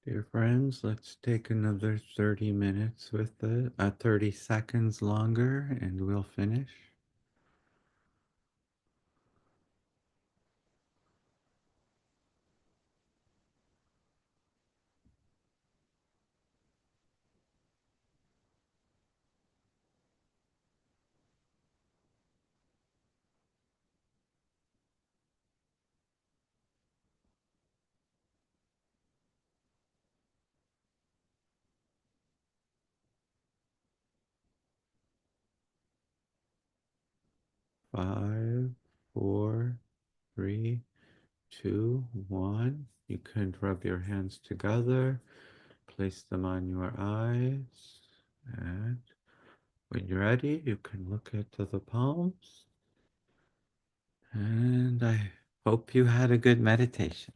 Dear friends, let's take another 30 minutes with it, 30 seconds longer, and we'll finish. 5, 4, 3, 2, 1. You can rub your hands together, place them on your eyes, and when you're ready, you can look into the palms. And I hope you had a good meditation.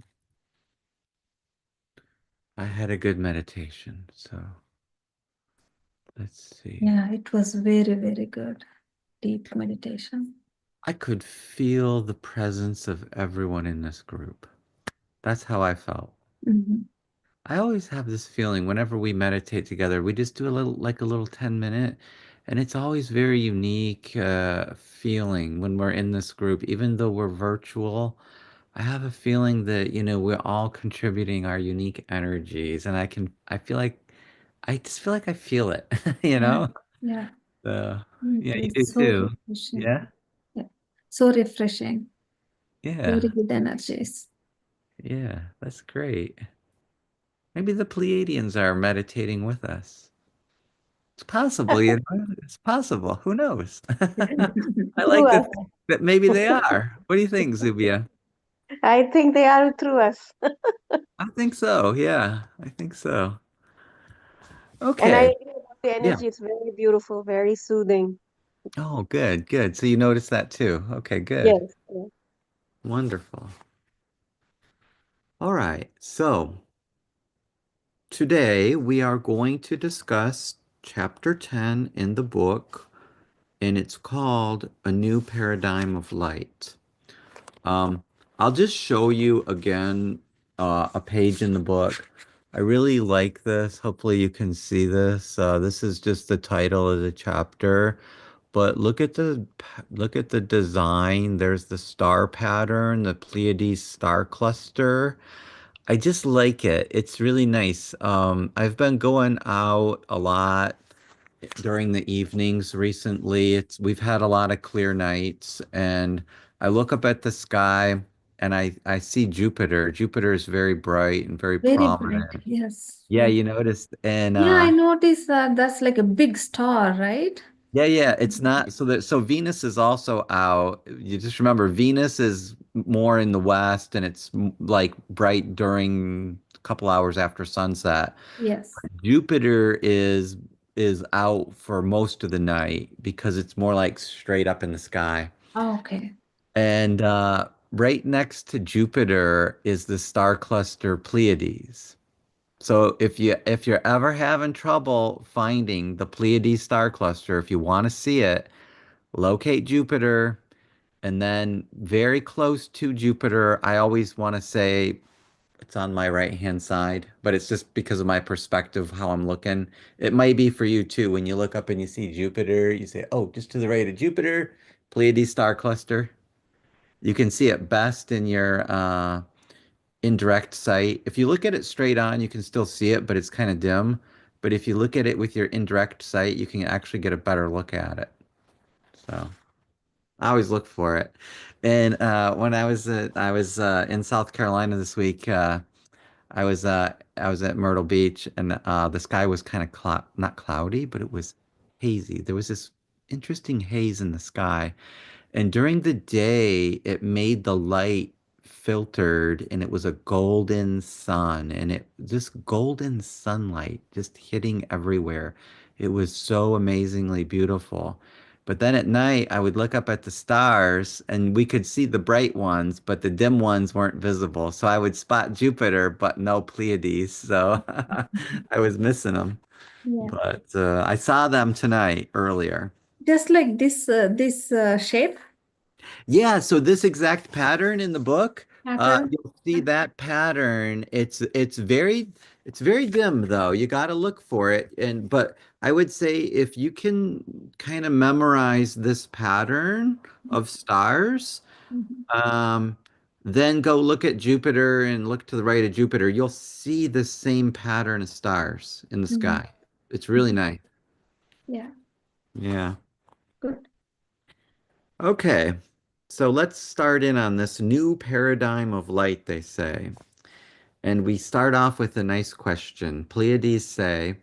I had a good meditation, so let's see. Yeah, it was very, very good. Deep meditation. I could feel the presence of everyone in this group. That's how I felt. Mhm. I always have this feeling whenever we meditate together, we just do a little, like a little 10 minute, and it's always very unique feeling when we're in this group, even though we're virtual. I have a feeling that, we're all contributing our unique energies, and I just feel like I feel it, you Yeah, know? yeah. So, It yeah, you do was so too. refreshing. Yeah? Yeah. So refreshing. Very Yeah. good energies. Yeah, that's great. Maybe the Pleiadians are meditating with us. It's possible, It's possible. Who knows? I Through like to us. think that maybe they are. What do you think, Zubia? I think they are through us. I think so. Yeah, I think so. And I Okay. agree about the Yeah. energy. It's very beautiful, very soothing. Oh, good, good. So you noticed that too. Okay, good. Yes. Yes. Wonderful. All right. So today we are going to discuss chapter 10 in the book, and it's called A New Paradigm of Light. Um, I'll just show you again a page in the book. I really like this. Hopefully you can see this. This is just the title of the chapter, but look at the design. There's the star pattern, the Pleiades star cluster. I just like it. It's really nice. I've been going out a lot during the evenings recently. We've had a lot of clear nights, and I look up at the sky and I see Jupiter. Jupiter is very bright and very Very bright. prominent. Yes. Yeah, Yes. you noticed. And Yeah, I noticed that that's like a big star, right? yeah, yeah, it's not so Venus is also out. You just remember Venus is more in the west and it's like bright during a couple hours after sunset. Yes. Jupiter is out for most of the night because it's more like straight up in the sky. Oh, okay. And right next to Jupiter is the star cluster Pleiades. So if you're ever having trouble finding the Pleiades star cluster, if you want to see it, locate Jupiter and then very close to Jupiter, I always want to say it's on my right hand side, but it's just because of my perspective, how I'm looking. It might be for you too. When you look up and you see Jupiter, you say, oh, just to the right of Jupiter, Pleiades star cluster. You can see it best in your indirect sight. If you look at it straight on, you can still see it, but it's kind of dim. But if you look at it with your indirect sight, you can actually get a better look at it. So I always look for it. And when I was in South Carolina this week, I was at Myrtle Beach, and the sky was kind of not cloudy, but it was hazy. There was this interesting haze in the sky, and during the day, it made the light filtered, and it was a golden sun, and it this golden sunlight just hitting everywhere. It was so amazingly beautiful. But then at night, I would look up at the stars and we could see the bright ones, but the dim ones weren't visible. So I would spot Jupiter, but no Pleiades. So I was missing them. Yeah. But I saw them tonight earlier. Just like this shape Yeah, so this exact pattern in the book, pattern. you'll see that pattern. It's very dim though. You got to look for it. But I would say if you can kind of memorize this pattern of stars, Mhm. um, then go look at Jupiter and look to the right of Jupiter. You'll see the same pattern of stars in the Mhm. sky. It's really nice. Yeah, Yeah. good. Okay. So let's start in on this new paradigm of light, they say. And we start off with a nice question. Pleiades say,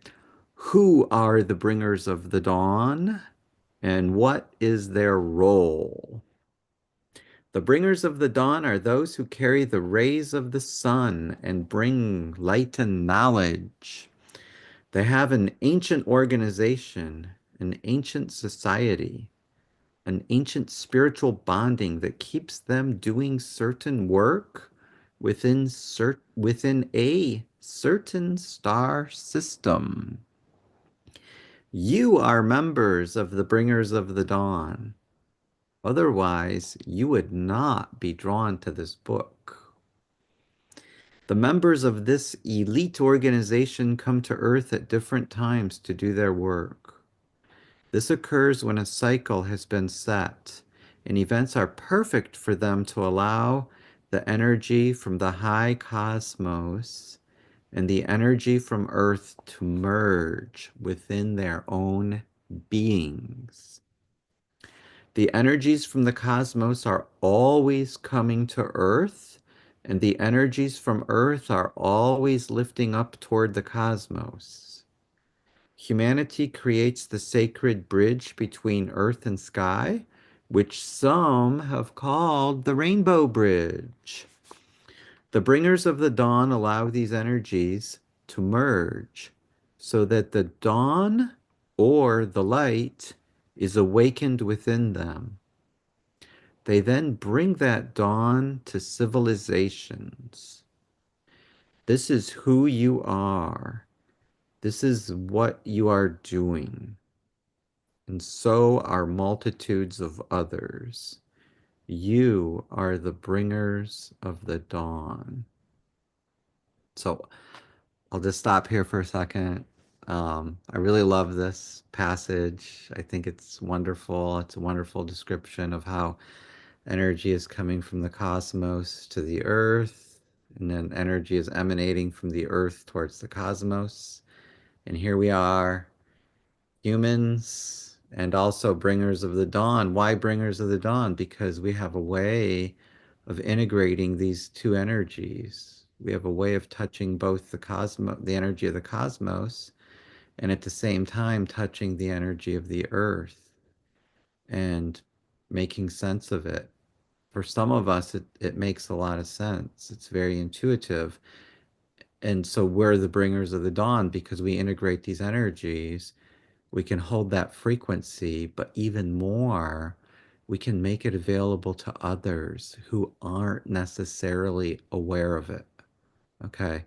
who are the bringers of the dawn and what is their role? The bringers of the dawn are those who carry the rays of the sun and bring light and knowledge. They have an ancient organization, an ancient society, an ancient spiritual bonding that keeps them doing certain work within a certain star system. You are members of the Bringers of the Dawn. Otherwise, you would not be drawn to this book. The members of this elite organization come to Earth at different times to do their work. This occurs when a cycle has been set, and events are perfect for them to allow the energy from the high cosmos and the energy from Earth to merge within their own beings. The energies from the cosmos are always coming to Earth, and the energies from Earth are always lifting up toward the cosmos. Humanity creates the sacred bridge between earth and sky, which some have called the Rainbow Bridge. The bringers of the dawn allow these energies to merge so that the dawn or the light is awakened within them. They then bring that dawn to civilizations. This is who you are. This is what you are doing. And so are multitudes of others. You are the bringers of the dawn. So I'll just stop here for a second. I really love this passage. I think it's wonderful. It's a wonderful description of how energy is coming from the cosmos to the earth, and then energy is emanating from the earth towards the cosmos. And here we are, humans and also bringers of the dawn. Why bringers of the dawn? Because we have a way of integrating these two energies. We have a way of touching both the energy of the cosmos, and at the same time touching the energy of the earth and making sense of it. For some of us, it makes a lot of sense. It's very intuitive. And so we're the bringers of the dawn because we integrate these energies. We can hold that frequency, but even more, we can make it available to others who aren't necessarily aware of it. Okay.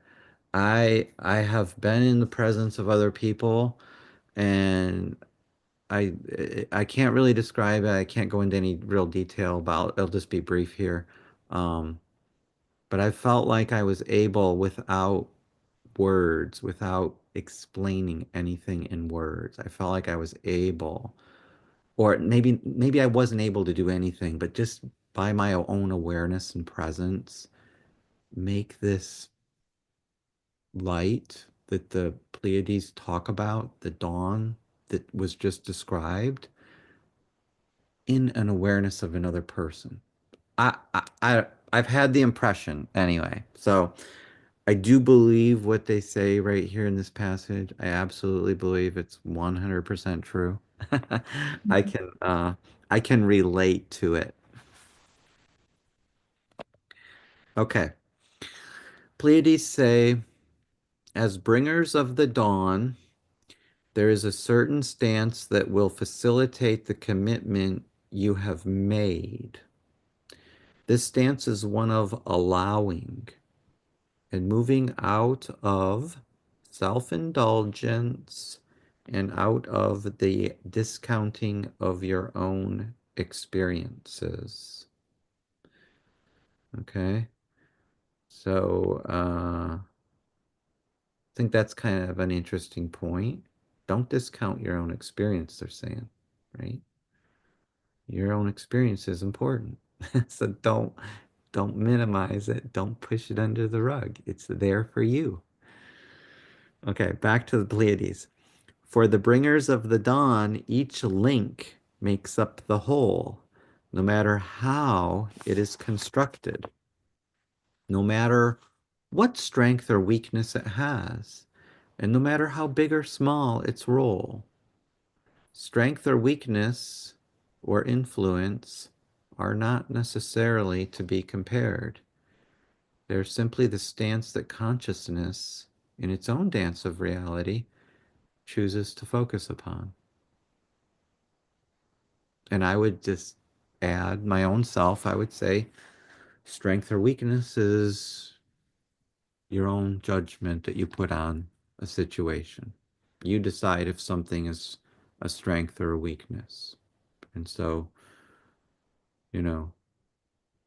I have been in the presence of other people, and I I can't really describe it. I can't go into any real detail about it. It'll just be brief here. Um, but I felt like I was able without words, without explaining anything in words. I felt like I was able, or maybe I wasn't able to do anything, but just by my own awareness and presence, make this light that the Pleiades talk about, the dawn that was just described, in an awareness of another person. I've had the impression anyway. So I do believe what they say right here in this passage. I absolutely believe it's 100% true. I Mhm. can I can relate to it. Okay. Pleiades say, as bringers of the dawn, there is a certain stance that will facilitate the commitment you have made. This stance is one of allowing and moving out of self-indulgence and out of the discounting of your own experiences. Okay. So think that's kind of an interesting point. Don't discount your own experience, they're saying, right? Your own experience is important. So don't minimize it. Don't push it under the rug. It's there for you. Okay, back to the Pleiades. For the bringers of the dawn, each link makes up the whole, no matter how it is constructed, no matter what strength or weakness it has, and no matter how big or small its role. Strength or weakness or influence are not necessarily to be compared. They're simply the stance that consciousness, in its own dance of reality, chooses to focus upon. And I would just add my own self, I would say strength or weakness is your own judgment that you put on a situation. You decide if something is a strength or a weakness. And so, you know,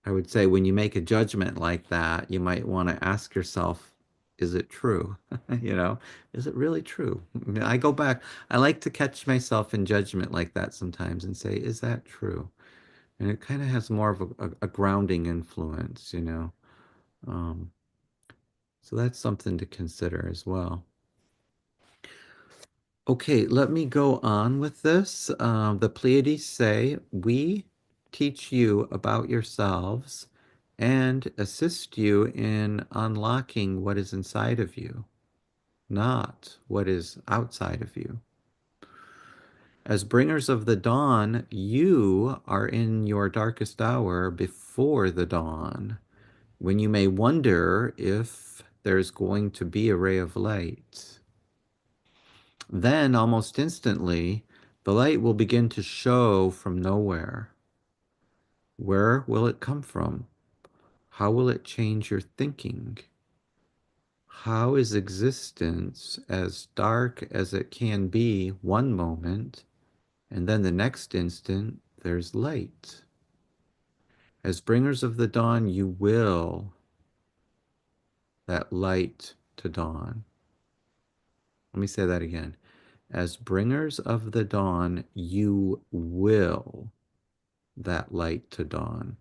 I would say when you make a judgment like that, you might want to ask yourself, is it true? You know, is it really true? I mean, I go back, I like to catch myself in judgment like that sometimes and say, is that true? And it kind of has more of a grounding influence, you know. Um, so that's something to consider as well. Okay, let me go on with this. The Pleiades say, we teach you about yourselves and assist you in unlocking what is inside of you, not what is outside of you. As bringers of the dawn, you are in your darkest hour before the dawn, when you may wonder if there's going to be a ray of light. Then, almost instantly, the light will begin to show from nowhere. Where will it come from? How will it change your thinking? How is existence as dark as it can be one moment, and then the next instant there's light? As bringers of the dawn, you will that light to dawn. Let me say that again. As bringers of the dawn, you will that light to dawn.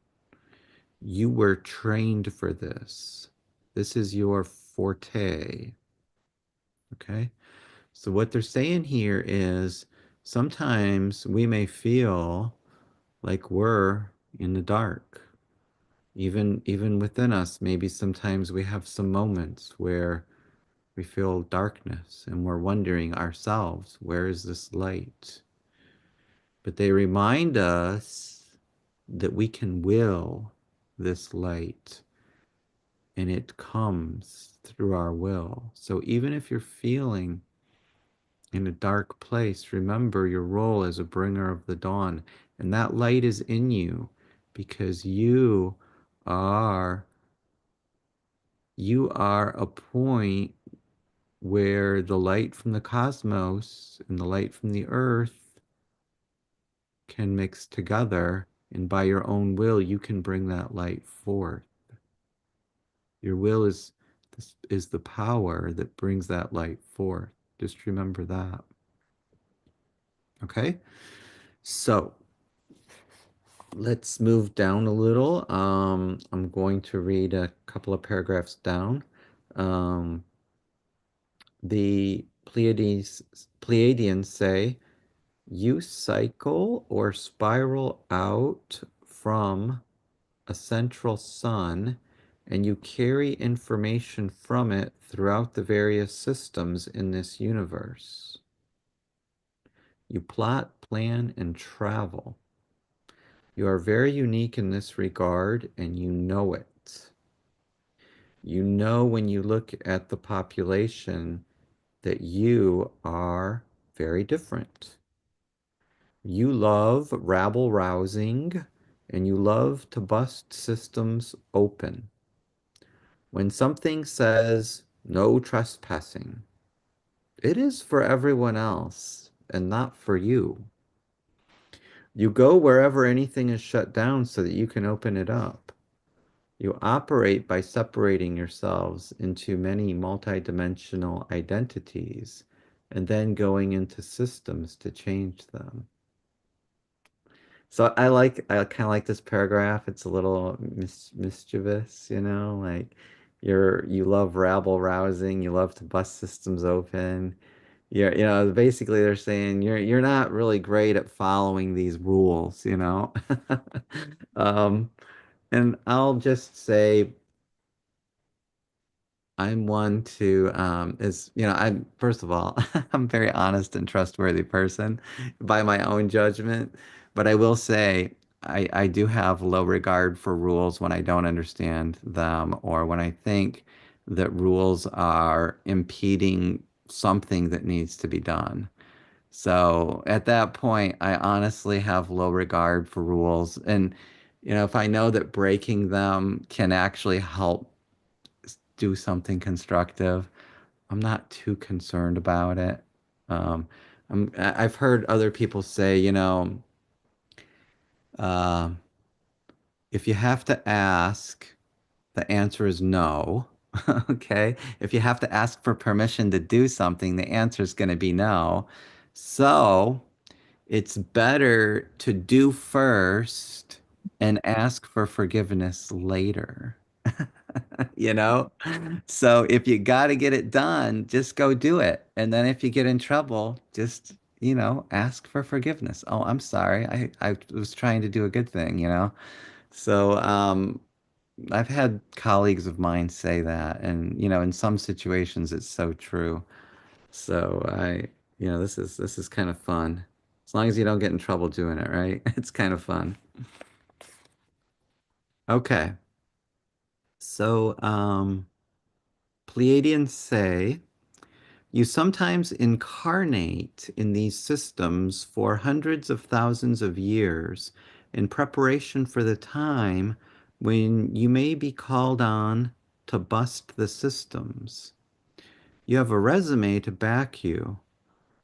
You were trained for this. This is your forte. Okay? So what they're saying here is sometimes we may feel like we're in the dark. Even within us, maybe sometimes we have some moments where we feel darkness and we're wondering ourselves, where is this light? But they remind us that we can will this light and it comes through our will. So even if you're feeling in a dark place, remember your role as a bringer of the dawn. And that light is in you because are you are a point where the light from the cosmos and the light from the earth can mix together, and by your own will you can bring that light forth. Your will is the power that brings that light forth. Just remember that. Okay? So let's move down a little. I'm going to read a couple of paragraphs down. The Pleiadians say, you cycle or spiral out from a central sun and you carry information from it throughout the various systems in this universe. You plot, plan, and travel. You are very unique in this regard, and you know it. You know when you look at the population that you are very different. You love rabble rousing, and you love to bust systems open. When something says no trespassing, it is for everyone else and not for you. You go wherever anything is shut down so that you can open it up. You operate by separating yourselves into many multidimensional identities and then going into systems to change them. So I kind of like this paragraph. It's a little mischievous, you know, like you love rabble rousing, you love to bust systems open. You know, basically they're saying you're not really great at following these rules, you know. Um, and I'll just say I'm one to is you know I'm first of all I'm a very honest and trustworthy person by my own judgment, but I will say I do have low regard for rules when I don't understand them or when I think that rules are impeding something that needs to be done. So at that point, I honestly have low regard for rules, and you know if I know that breaking them can actually help do something constructive, I'm not too concerned about it. Um, I've heard other people say, you know, uh, if you have to ask, the answer is no. Okay. If you have to ask for permission to do something, the answer is going to be no. So it's better to do first and ask for forgiveness later. You know? So if you got to get it done, just go do it. And then if you get in trouble, just, you know, ask for forgiveness. Oh, I'm sorry. I was trying to do a good thing, you know? So, I've had colleagues of mine say that, and you know, in some situations, it's so true. So you know, this is kind of fun, as long as you don't get in trouble doing it, right? It's kind of fun. Okay, so Pleiadians say you sometimes incarnate in these systems for hundreds of thousands of years in preparation for the time when you may be called on to bust the systems. You have a resume to back you.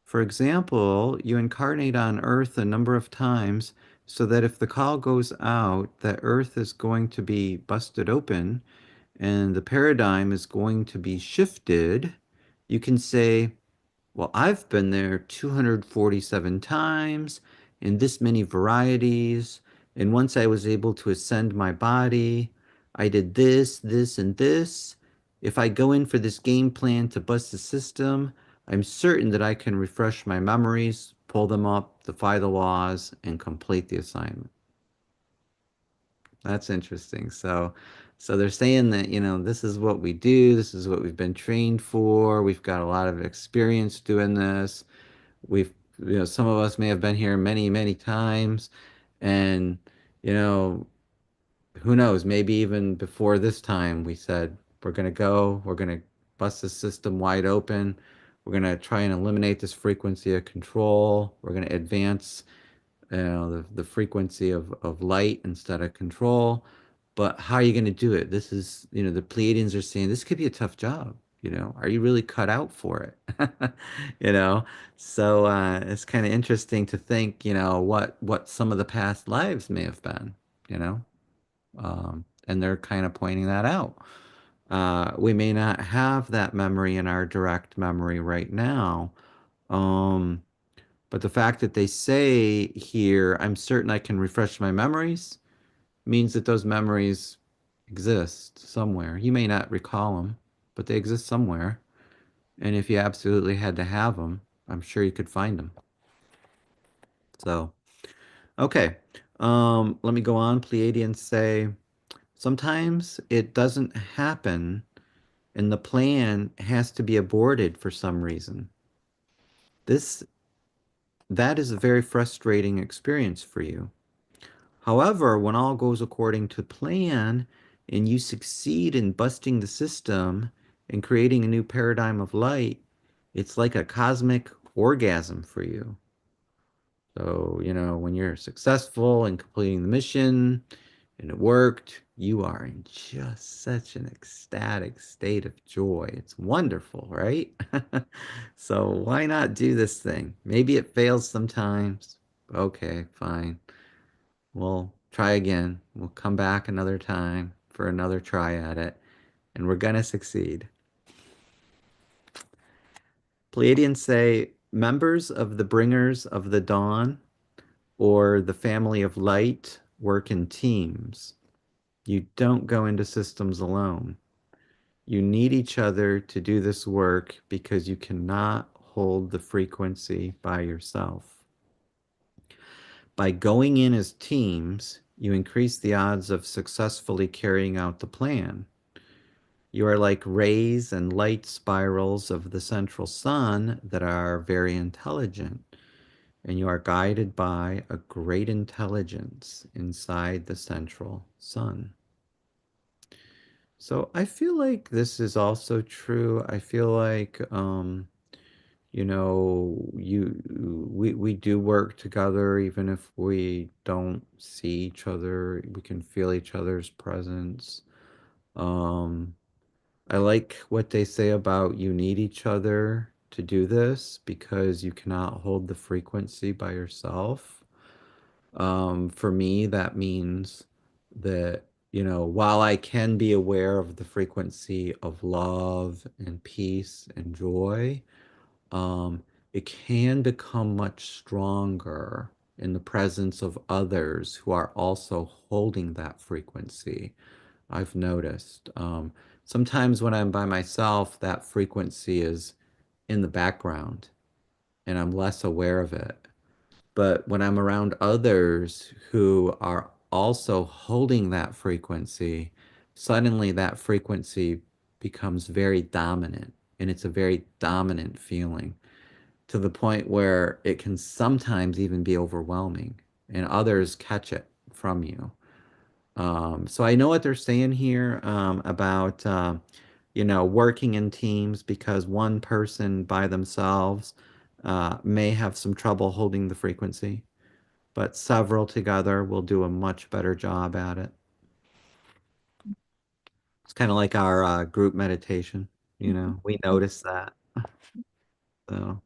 For example, you incarnate on Earth a number of times so that if the call goes out that Earth is going to be busted open and the paradigm is going to be shifted, you can say, well, I've been there 247 times in this many varieties. And once I was able to ascend my body, I did this, this, and this. If I go in for this game plan to bust the system, I'm certain that I can refresh my memories, pull them up, defy the laws, and complete the assignment. That's interesting. So they're saying that, you know, this is what we do, this is what we've been trained for. We've got a lot of experience doing this. We've, you know, some of us may have been here many, many times, and, you know, who knows, maybe even before this time, we said, we're going to bust the system wide open. We're going to try and eliminate this frequency of control. We're going to advance, you know, the frequency of light instead of control. But how are you going to do it? This is, you know, the Pleiadians are saying this could be a tough job. You know, are you really cut out for it? You know, so it's kind of interesting to think, you know, what some of the past lives may have been, you know, and they're kind of pointing that out. We may not have that memory in our direct memory right now, um, but the fact that they say here, I'm certain I can refresh my memories, means that those memories exist somewhere. You may not recall them, but they exist somewhere. And if you absolutely had to have them, I'm sure you could find them. So, okay. Let me go on. Pleiadians say sometimes it doesn't happen and the plan has to be aborted for some reason. This that is a very frustrating experience for you. However, when all goes according to plan and you succeed in busting the system and creating a new paradigm of light, it's like a cosmic orgasm for you. So, you know, when you're successful in completing the mission and it worked, you are in just such an ecstatic state of joy. It's wonderful, right? So, why not do this thing? Maybe it fails sometimes. Okay, fine. We'll try again. We'll come back another time for another try at it, and we're gonna succeed. Pleiadians say, members of the Bringers of the Dawn or the family of light work in teams. You don't go into systems alone. You need each other to do this work because you cannot hold the frequency by yourself. By going in as teams, you increase the odds of successfully carrying out the plan. You are like rays and light spirals of the central sun that are very intelligent, and you are guided by a great intelligence inside the central sun. So I feel like this is also true. I feel like you know, we do work together even if we don't see each other. We can feel each other's presence. Um, I like what they say about you need each other to do this because you cannot hold the frequency by yourself. For me, that means that, you know, while I can be aware of the frequency of love and peace and joy, it can become much stronger in the presence of others who are also holding that frequency. I've noticed. Sometimes when I'm by myself, that frequency is in the background and I'm less aware of it. But when I'm around others who are also holding that frequency, suddenly that frequency becomes very dominant, and it's a very dominant feeling to the point where it can sometimes even be overwhelming, and others catch it from you. So I know what they're saying here about you know, working in teams because one person by themselves may have some trouble holding the frequency, but several together will do a much better job at it. It's kind of like our group meditation, you know, we notice that. So,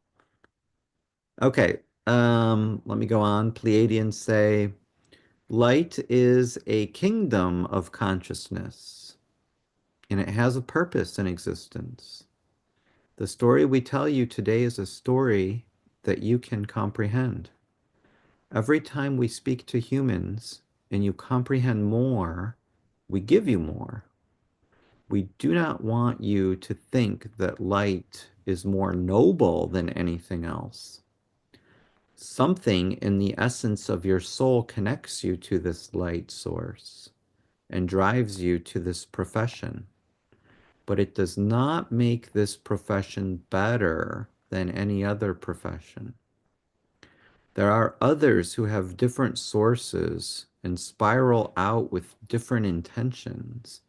okay, let me go on. Pleiadians say, light is a kingdom of consciousness, and it has a purpose in existence. The story we tell you today is a story that you can comprehend. Every time we speak to humans and you comprehend more, we give you more. We do not want you to think that light is more noble than anything else. Something in the essence of your soul connects you to this light source and drives you to this profession, but it does not make this profession better than any other profession. There are others who have different sources and spiral out with different intentions,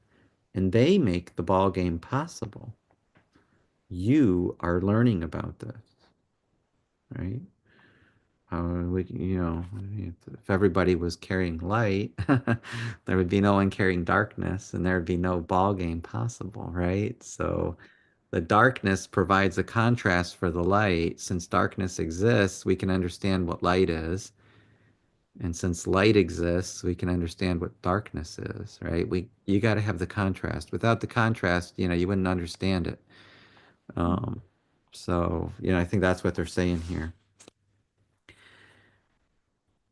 and they make the ball game possible. You are learning about this, right? You know, if everybody was carrying light, there would be no one carrying darkness, and there would be no ball game possible, right? So the darkness provides a contrast for the light. Since darkness exists, we can understand what light is. And since light exists, we can understand what darkness is, right? You got to have the contrast. Without the contrast, you know, you wouldn't understand it. Um, so, you know, I think that's what they're saying here.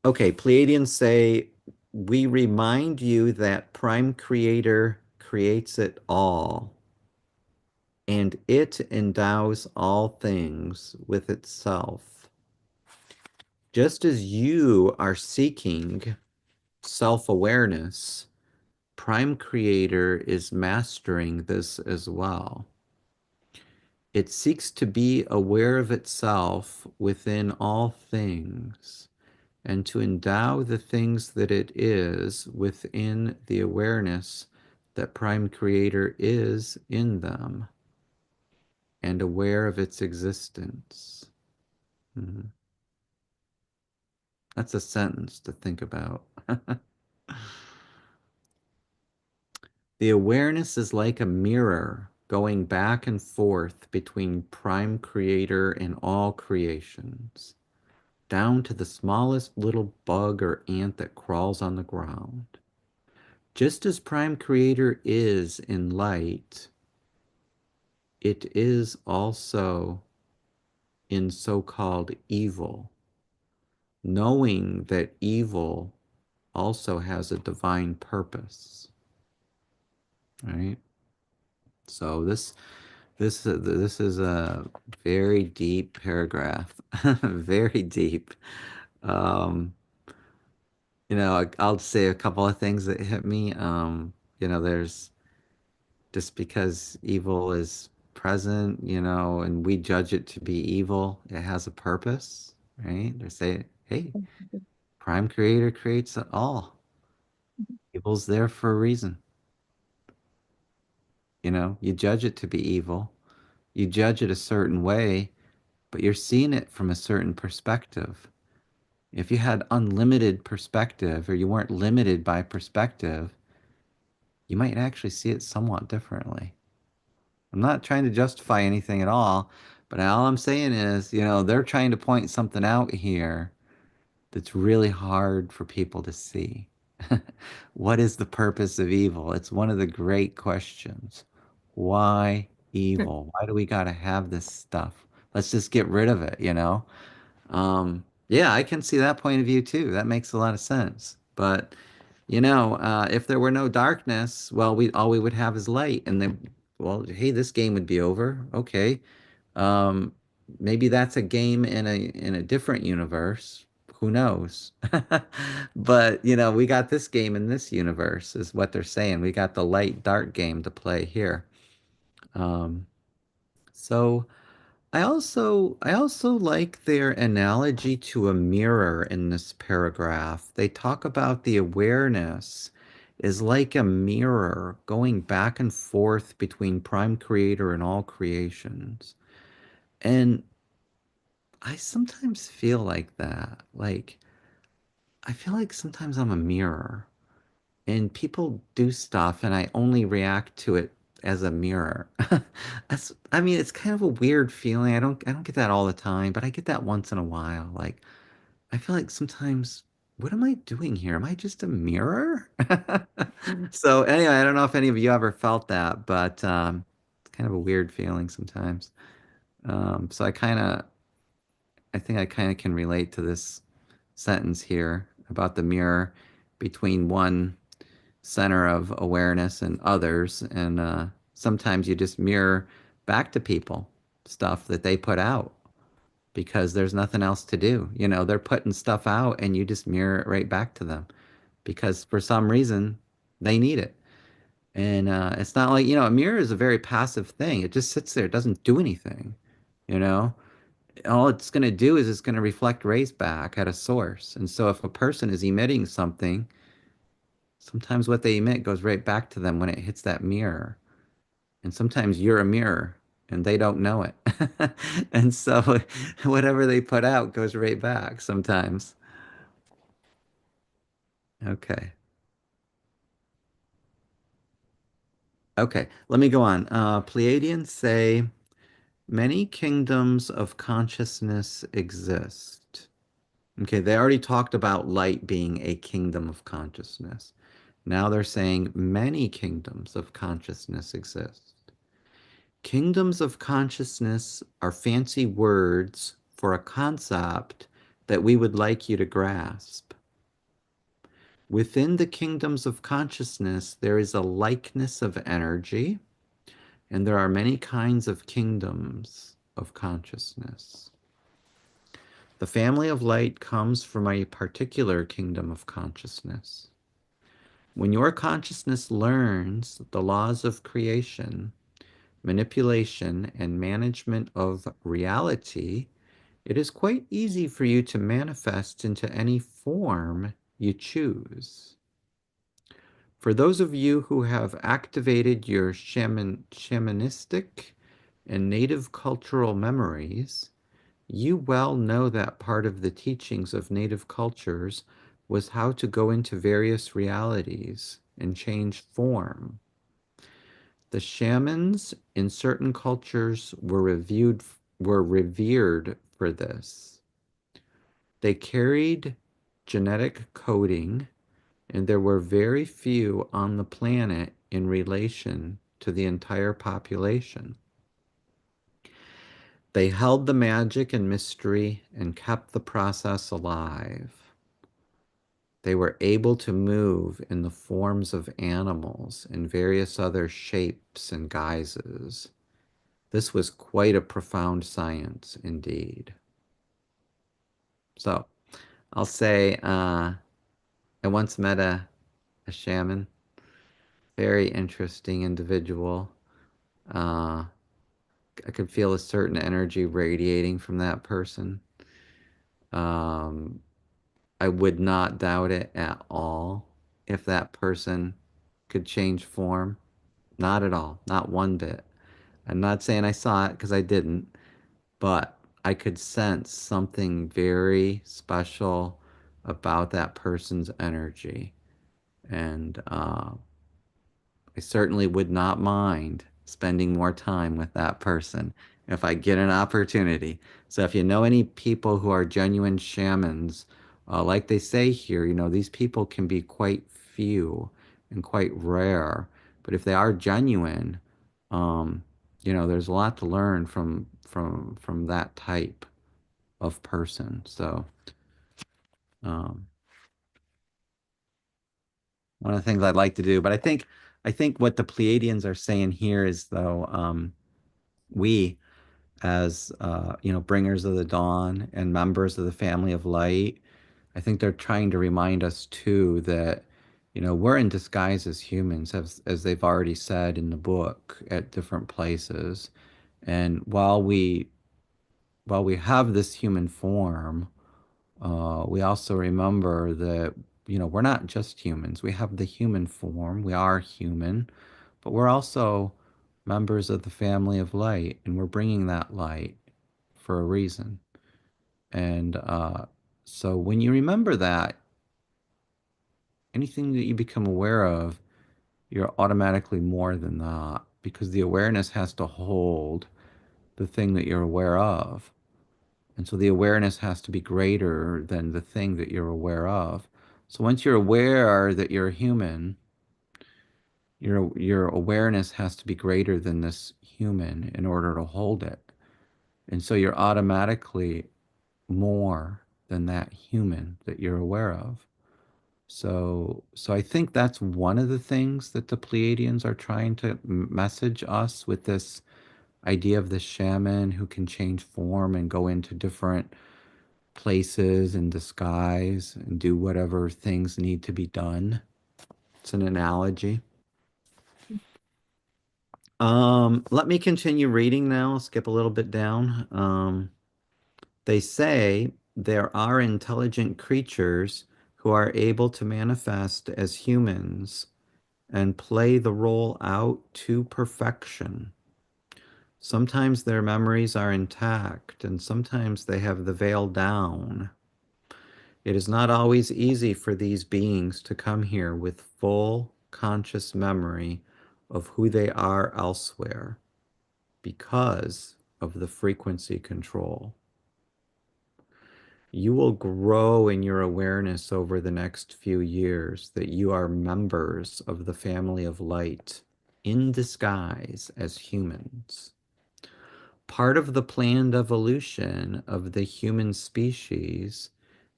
Okay, Pleiadians say, we remind you that Prime Creator creates it all, and it endows all things with itself. Just as you are seeking self-awareness, Prime Creator is mastering this as well. It seeks to be aware of itself within all things and to endow the things that it is within the awareness that Prime Creator is in them and aware of its existence. Mhm. That's a sentence to think about. The awareness is like a mirror going back and forth between Prime Creator and all creations, down to the smallest little bug or ant that crawls on the ground. Just as Prime Creator is in light, it is also in so-called evil, knowing that evil also has a divine purpose, right? So this is a very deep paragraph, very deep. Um, I'll say a couple of things that hit me. There's just because evil is present, and we judge it to be evil, it has a purpose, right? They say, hey, Prime Creator creates it all. Evil's there for a reason. You judge it to be evil. You judge it a certain way, but you're seeing it from a certain perspective. If you had unlimited perspective or you weren't limited by perspective, you might actually see it somewhat differently. I'm not trying to justify anything at all, but all I'm saying is, they're trying to point something out here that's really hard for people to see. What is the purpose of evil? It's one of the great questions. Why evil? Why do we got to have this stuff? Let's just get rid of it? Yeah, I can see that point of view too. That makes a lot of sense. But if there were no darkness, well, we all we would have is light, and then, well, hey, this game would be over. Okay, um, maybe that's a game in a different universe. Who knows? But we got this game in this universe, is what they're saying. We got the light dark game to play here. Um, so. I also like their analogy to a mirror in this paragraph. They talk about the awareness is like a mirror going back and forth between Prime Creator and all creations. And I sometimes feel like that. Like, I feel like sometimes I'm a mirror and people do stuff and I only react to it as a mirror. I mean, it's kind of a weird feeling. I don't get that all the time, but I get that once in a while. Like, I feel like sometimes, what am I doing here? Am I just a mirror? So anyway, I don't know if any of you ever felt that, but it's kind of a weird feeling sometimes. So I think I kind of can relate to this sentence here about the mirror between one center of awareness and others. And sometimes you just mirror back to people stuff that they put out because there's nothing else to do. They're putting stuff out and you just mirror it right back to them because for some reason they need it. And it's not like, a mirror is a very passive thing. It just sits there, it doesn't do anything. You know, all it's going to do is it's going to reflect rays back at a source. And so if a person is emitting something, sometimes what they emit goes right back to them when it hits that mirror. And sometimes you're a mirror and they don't know it. And so whatever they put out goes right back sometimes. Okay. Okay. Let me go on. Pleiadians say many kingdoms of consciousness exist. Okay. They already talked about light being a kingdom of consciousness. Now they're saying many kingdoms of consciousness exist. Kingdoms of consciousness are fancy words for a concept that we would like you to grasp. Within the kingdoms of consciousness, there is a likeness of energy, and there are many kinds of kingdoms of consciousness. The family of light comes from a particular kingdom of consciousness. When your consciousness learns the laws of creation, manipulation, and management of reality, it is quite easy for you to manifest into any form you choose. For those of you who have activated your shamanistic and native cultural memories, you well know that part of the teachings of native cultures was how to go into various realities and change form. The shamans in certain cultures were revered for this. They carried genetic coding and there were very few on the planet in relation to the entire population. They held the magic and mystery and kept the process alive. They were able to move in the forms of animals and various other shapes and guises. This was quite a profound science indeed. So I'll say I once met a shaman, very interesting individual. Uh, I could feel a certain energy radiating from that person. Um, I would not doubt it at all if that person could change form. Not at all, not one bit. I'm not saying I saw it because I didn't, but I could sense something very special about that person's energy. And I certainly would not mind spending more time with that person if I get an opportunity. So if you know any people who are genuine shamans, like they say here, these people can be quite few and quite rare. But if they are genuine, um, there's a lot to learn from that type of person. So um, one of the things I'd like to do, but I think what the Pleiadians are saying here is though, we as bringers of the dawn and members of the family of light, I think they're trying to remind us too that we're in disguise as humans, as they've already said in the book at different places. And while we have this human form, we also remember that we're not just humans. We have the human form. We are human, but we're also members of the family of light, and we're bringing that light for a reason. And so when you remember that, anything that you become aware of, you're automatically more than that because the awareness has to hold the thing that you're aware of. And so the awareness has to be greater than the thing that you're aware of. So once you're aware that you're a human, your awareness has to be greater than this human in order to hold it. And so you're automatically more than that human that you're aware of. So I think that's one of the things that the Pleiadians are trying to message us with this idea of the shaman who can change form and go into different places in disguise and do whatever things need to be done. It's an analogy. Let me continue reading now. I'll skip a little bit down. They say there are intelligent creatures who are able to manifest as humans and play the role out to perfection. Sometimes their memories are intact, and sometimes they have the veil down. It is not always easy for these beings to come here with full conscious memory of who they are elsewhere because of the frequency control. You will grow in your awareness over the next few years that you are members of the family of light in disguise as humans. Part of the planned evolution of the human species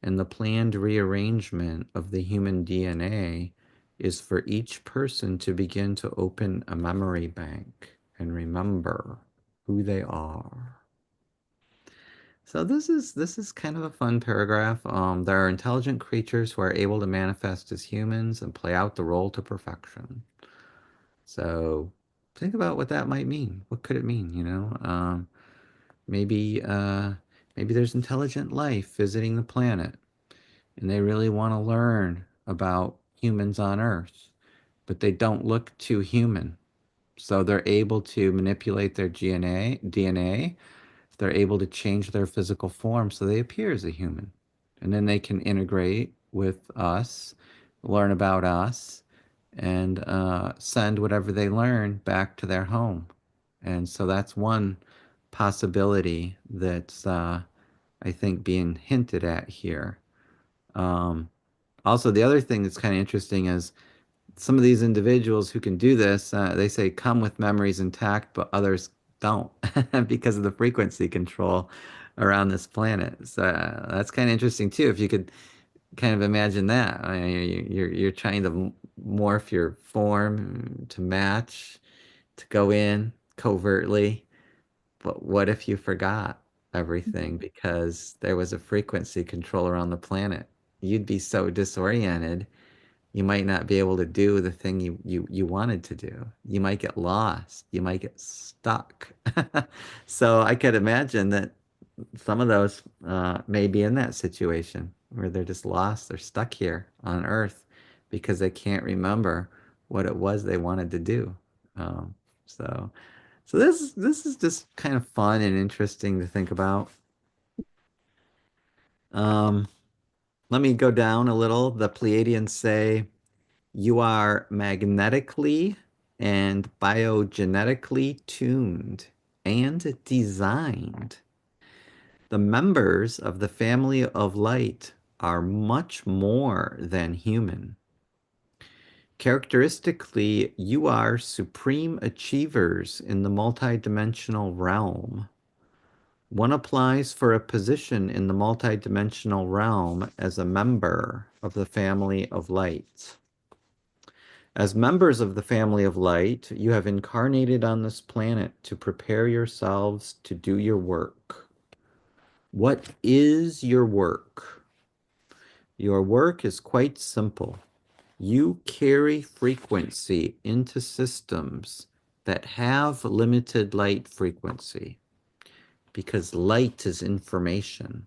and the planned rearrangement of the human DNA is for each person to begin to open a memory bank and remember who they are. So this is kind of a fun paragraph. There are intelligent creatures who are able to manifest as humans and play out the role to perfection. So think about what that might mean. What could it mean, Maybe maybe there's intelligent life visiting the planet and they really want to learn about humans on Earth, but they don't look too human. So they're able to manipulate their DNA. They're able to change their physical form so they appear as a human. And then they can integrate with us, learn about us, and send whatever they learn back to their home. And so that's one possibility that's, I think, being hinted at here. Um, Also, the other thing that's kind of interesting is some of these individuals who can do this, they say come with memories intact, but others don't because of the frequency control around this planet. So that's kind of interesting too. If you could kind of imagine that. I mean, you're trying to morph your form to match, to go in covertly. But what if you forgot everything because there was a frequency control around the planet? You'd be so disoriented, you might not be able to do the thing you wanted to do. You might get lost. You might get stuck. So I could imagine that some of those may be in that situation where they're just lost. They're stuck here on Earth because they can't remember what it was they wanted to do. Um, so, so this is just kind of fun and interesting to think about. Um, Let me go down a little. The Pleiadians say you are magnetically and biogenetically tuned and designed. The members of the family of light are much more than human. Characteristically, you are supreme achievers in the multidimensional realm. One applies for a position in the multidimensional realm as a member of the family of light. As members of the family of light, you have incarnated on this planet to prepare yourselves to do your work. What is your work? Your work is quite simple. You carry frequency into systems that have limited light frequency because light is information.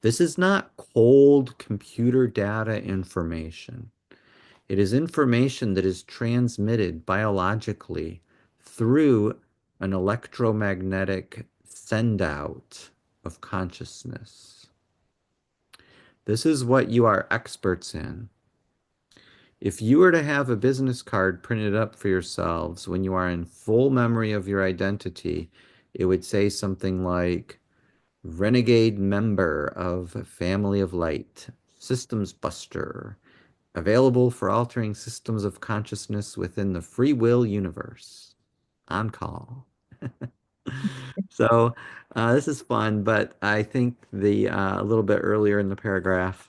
This is not cold computer data information. It is information that is transmitted biologically through an electromagnetic send out of consciousness. This is what you are experts in. If you were to have a business card printed up for yourselves when you are in full memory of your identity, it would say something like, Renegade member of Family of Light, Systems Buster, available for altering systems of consciousness within the free will universe. On call. So this is fun, but I think the a little bit earlier in the paragraph,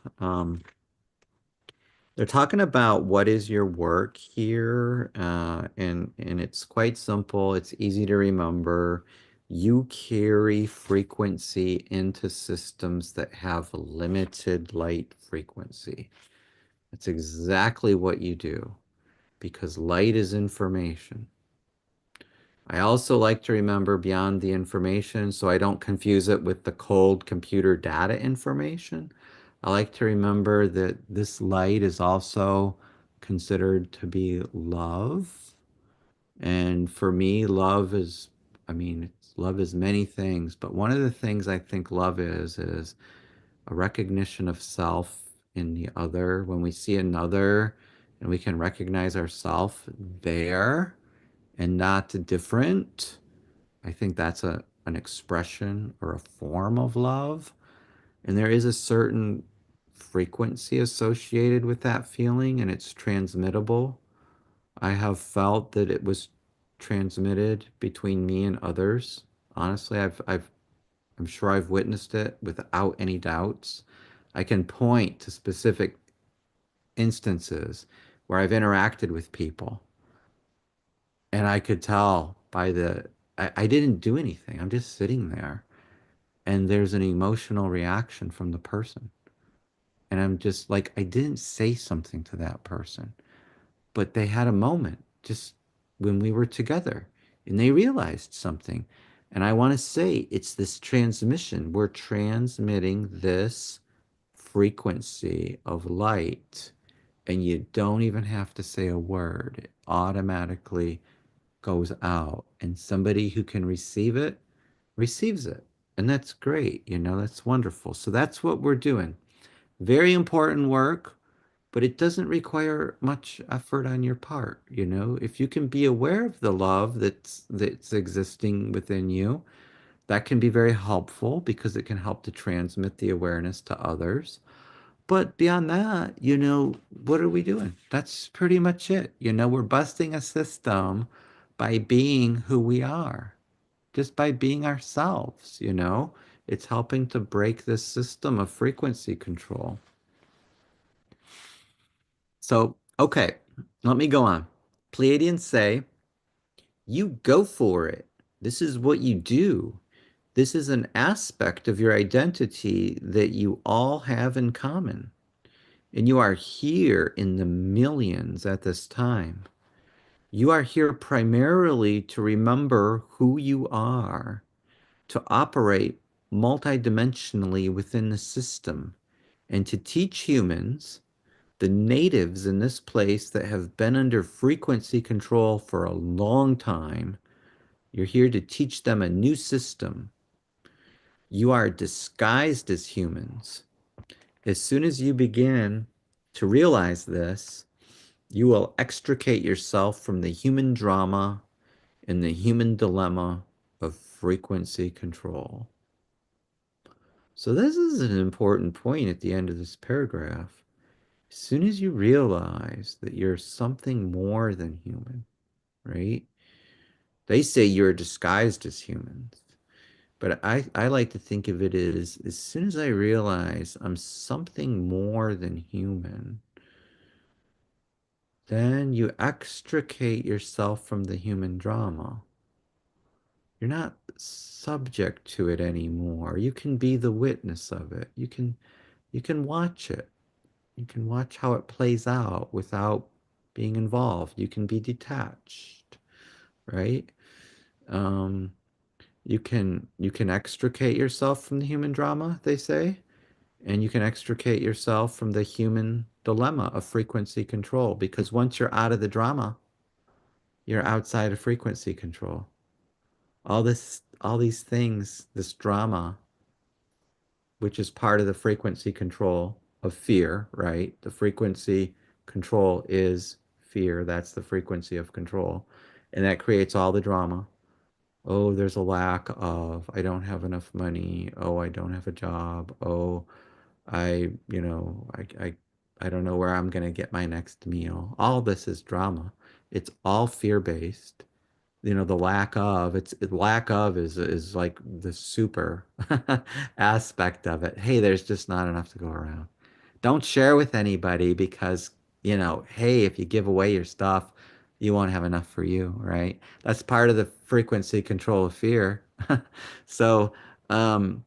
they're talking about what is your work here, and it's quite simple. It's easy to remember. You carry frequency into systems that have limited light frequency. It's exactly what you do because light is information. I also like to remember beyond the information so I don't confuse it with the cold computer data information. I like to remember that this light is also considered to be love. And for me, love is, love is many things, but one of the things I think love is a recognition of self in the other. When we see another and we can recognize ourself there and not different, I think that's an expression or a form of love. And there is a certain frequency associated with that feeling, and it's transmittable. I have felt that it was transmitted between me and others. Honestly, I'm sure I've witnessed it without any doubts. I can point to specific instances where I've interacted with people and I could tell by I didn't do anything. I'm just sitting there and there's an emotional reaction from the person. And I'm just like, I didn't say something to that person, but they had a moment just when we were together and they realized something. And I want to say it's this transmission. We're transmitting this frequency of light, and you don't even have to say a word. It automatically goes out, and somebody who can receive it receives it. And that's great. That's wonderful. So that's what we're doing. Very important work, but it doesn't require much effort on your part. If you can be aware of the love that's existing within you, that can be very helpful because it can help to transmit the awareness to others. But beyond that, what are we doing? That's pretty much it. We're busting a system by being who we are, just by being ourselves. It's helping to break this system of frequency control. So, okay, let me go on. Pleiadians say, you go for it. This is what you do. This is an aspect of your identity that you all have in common. And you are here in the millions at this time. You are here primarily to remember who you are, to operate multidimensionally within the system, and to teach humans, the natives in this place that have been under frequency control for a long time. You're here to teach them a new system. You are disguised as humans. As soon as you begin to realize this, you will extricate yourself from the human drama and the human dilemma of frequency control. So, this is an important point at the end of this paragraph. As soon as you realize that you're something more than human, right? They say you're disguised as humans. But I like to think of it as soon as I realize I'm something more than human, then you extricate yourself from the human drama. You're not subject to it anymore. You can be the witness of it. You can watch it. You can watch how it plays out without being involved. You can be detached, right? Um, you can extricate yourself from the human drama, they say, and you can extricate yourself from the human dilemma of frequency control, because once you're out of the drama, you're outside of frequency control. All these things, this drama, which is part of the frequency control of fear, right? The frequency control is fear. That's the frequency of control. And that creates all the drama. Oh, there's a lack of, I don't have enough money. Oh, I don't have a job. Oh, I don't know where I'm going to get my next meal. All this is drama. It's all fear-based. The lack of is like the super aspect of it. Hey, there's just not enough to go around. Don't share with anybody because, hey, if you give away your stuff, you won't have enough for you, right? That's part of the frequency control of fear. So, um,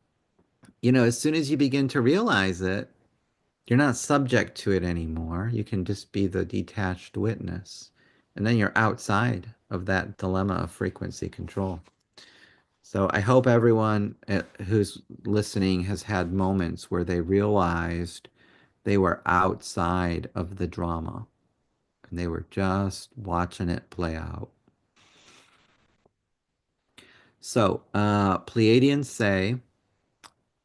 as soon as you begin to realize it, you're not subject to it anymore. You can just be the detached witness. And then you're outside of that dilemma of frequency control. So I hope everyone who's listening has had moments where they realized they were outside of the drama and they were just watching it play out. So, Pleiadians say,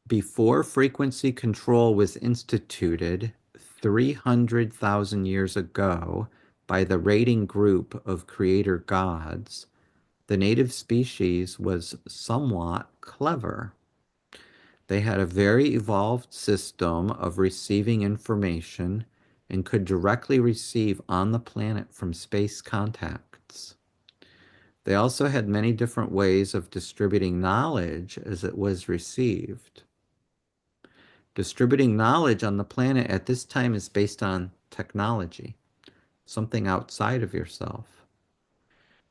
before frequency control was instituted 300,000 years ago by the rating group of creator gods, the native species was somewhat clever. They had a very evolved system of receiving information and could directly receive on the planet from space contacts. They also had many different ways of distributing knowledge as it was received. Distributing knowledge on the planet at this time is based on technology, something outside of yourself.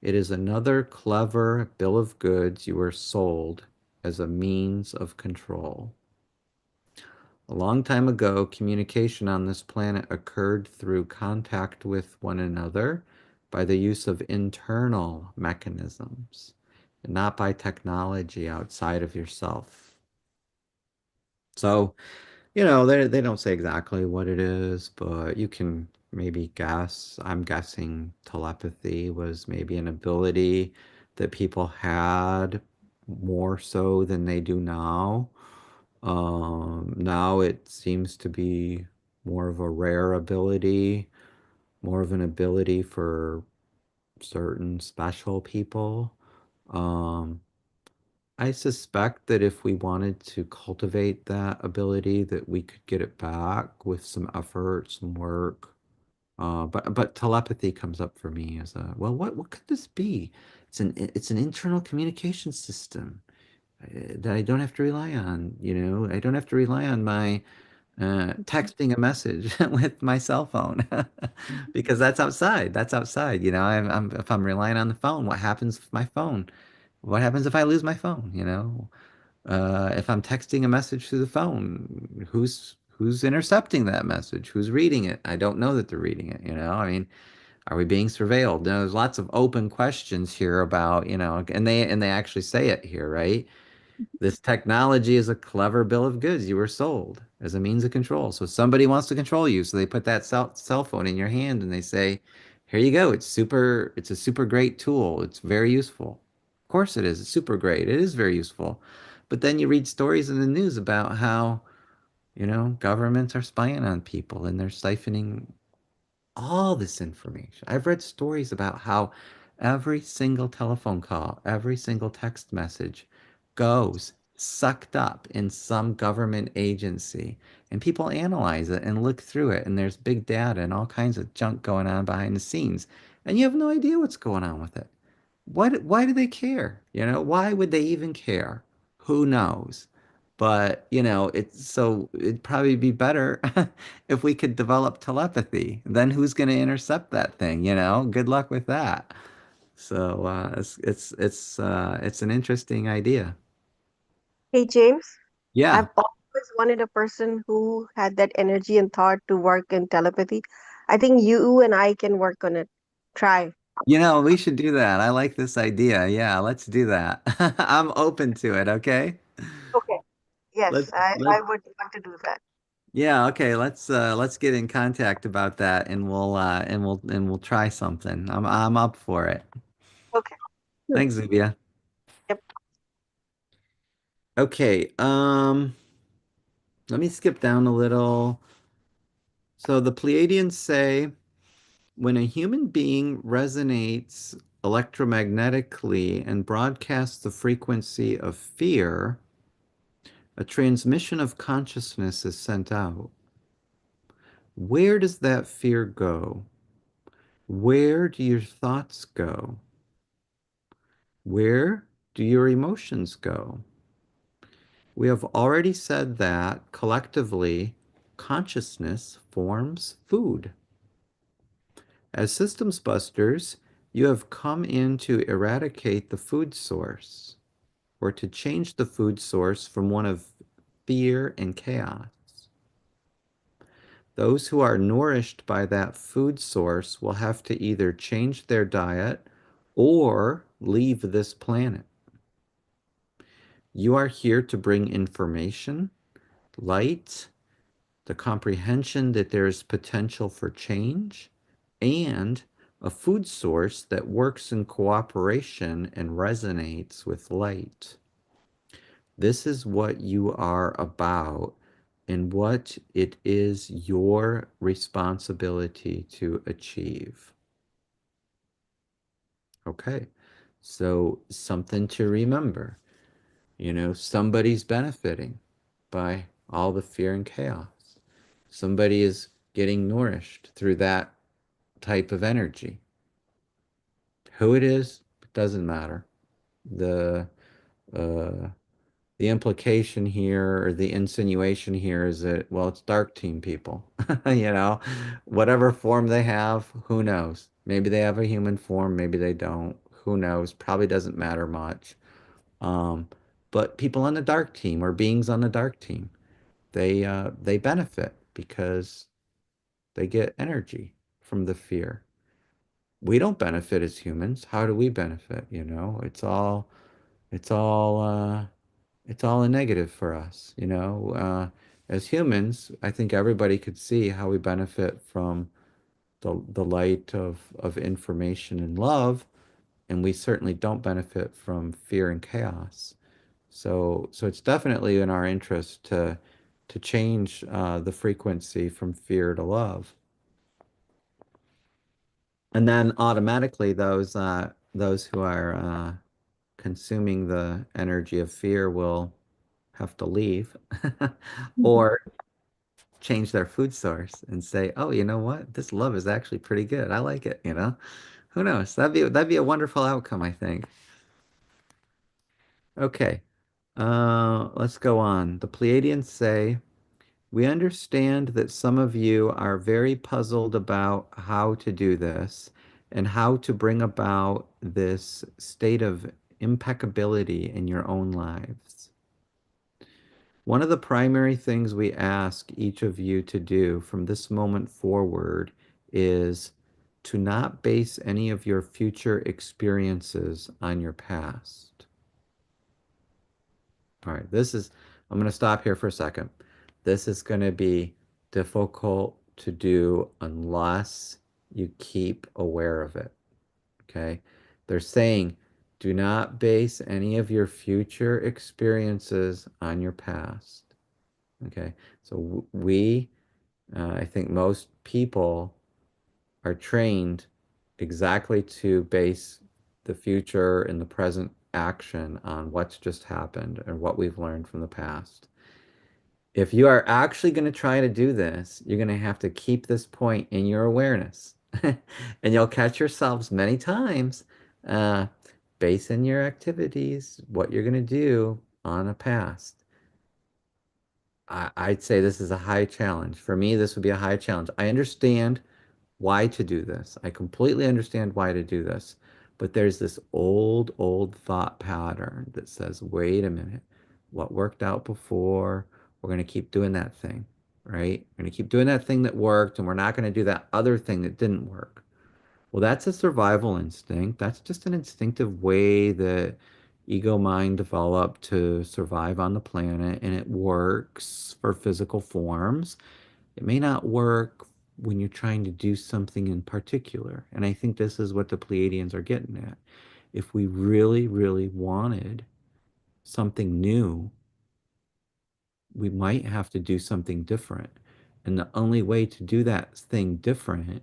It is another clever bill of goods you are sold as a means of control. A long time ago, communication on this planet occurred through contact with one another by the use of internal mechanisms, and not by technology outside of yourself. So, they don't say exactly what it is, but you can maybe guess. I'm guessing telepathy was maybe an ability that people had more so than they do now. Now it seems to be more of a rare ability, more of an ability for certain special people. Um, I suspect that if we wanted to cultivate that ability, that we could get it back with some effort, some work. But telepathy comes up for me as a, well, what could this be? It's an internal communication system that I don't have to rely on, you know. I don't have to rely on my texting a message with my cell phone because that's outside. That's outside, you know. If I'm relying on the phone, what happens with my phone? What happens if I lose my phone, you know? If I'm texting a message through the phone, who's intercepting that message? Who's reading it? I don't know that they're reading it, you know? I mean, are we being surveilled? There's lots of open questions here about, you know, and they actually say it here, right? This technology is a clever bill of goods you were sold as a means of control. So somebody wants to control you. So they put that cell phone in your hand and they say, here you go. It's a super great tool. It's very useful. Of course it is. It's super great. It is very useful. But then you read stories in the news about how, you know, governments are spying on people and they're siphoning all this information. I've read stories about how every single telephone call, every single text message goes sucked up in some government agency, and people analyze it and look through it, and there's big data and all kinds of junk going on behind the scenes, and you have no idea what's going on with it. Why do they care? You know, why would they even care? Who knows? But, you know, it'd probably be better if we could develop telepathy. Then who's going to intercept that thing, you know? Good luck with that. So, it's an interesting idea. Hey, James, Yeah. I've always wanted a person who had that energy and thought to work in telepathy. I think you and I can work on it. Try. You know, we should do that. I like this idea. Yeah, let's do that. I'm open to it, okay? Okay. Yes, Let's I let would want to do that. Yeah, okay, let's get in contact about that and we'll try something. I'm up for it. Okay. Hmm. Thanks, Zubia. Yep. Okay, let me skip down a little. So the Pleiadians say when a human being resonates electromagnetically and broadcasts the frequency of fear, a transmission of consciousness is sent out. Where does that fear go? Where do your thoughts go? Where do your emotions go? We have already said that collectively, consciousness forms food. As systems busters, you have come in to eradicate the food source, or to change the food source from one of fear and chaos. Those who are nourished by that food source will have to either change their diet or leave this planet. You are here to bring information, light, the comprehension that there is potential for change, and a food source that works in cooperation and resonates with light. This is what you are about and what it is your responsibility to achieve. Okay, so something to remember. You know, somebody's benefiting by all the fear and chaos. Somebody is getting nourished through that type of energy. Who it is, doesn't matter. The uh, the implication here or the insinuation here is that, well, it's dark team people. You know, whatever form they have, who knows? Maybe they have a human form, maybe they don't. Who knows? Probably doesn't matter much. Um, but people on the dark team or beings on the dark team, they benefit because they get energy from the fear. We don't benefit as humans. How do we benefit? You know, it's all it's all a negative for us, you know. As humans, I think everybody could see how we benefit from the light of information and love, and we certainly don't benefit from fear and chaos. So it's definitely in our interest to change the frequency from fear to love. And then automatically those who are consuming the energy of fear will have to leave or change their food source and say, "Oh, you know what? This love is actually pretty good. I like it, you know?" Who knows? That'd be a wonderful outcome, I think. Okay. Let's go on. The Pleiadians say, "We understand that some of you are very puzzled about how to do this and how to bring about this state of impeccability in your own lives. One of the primary things we ask each of you to do from this moment forward is to not base any of your future experiences on your past." All right, I'm going to stop here for a second. This is going to be difficult to do unless you keep aware of it. Okay? They're saying, do not base any of your future experiences on your past. Okay? So I think most people are trained exactly to base the future and the present action on what's just happened and what we've learned from the past. If you are actually going to try to do this, you're going to have to keep this point in your awareness. And you'll catch yourselves many times uh, basing your activities, what you're going to do on a past. I'd say this is a high challenge. For me, this would be a high challenge. I understand why to do this. I completely understand why to do this. But there's this old thought pattern that says, wait a minute, what worked out before, we're going to keep doing that thing, right? We're going to keep doing that thing that worked, and we're not going to do that other thing that didn't work. Well, that's a survival instinct. That's just an instinctive way that ego mind developed to survive on the planet, and it works for physical forms. It may not work when you're trying to do something in particular. And I think this is what the Pleiadians are getting at. If we really, really wanted something new, we might have to do something different. And the only way to do that thing different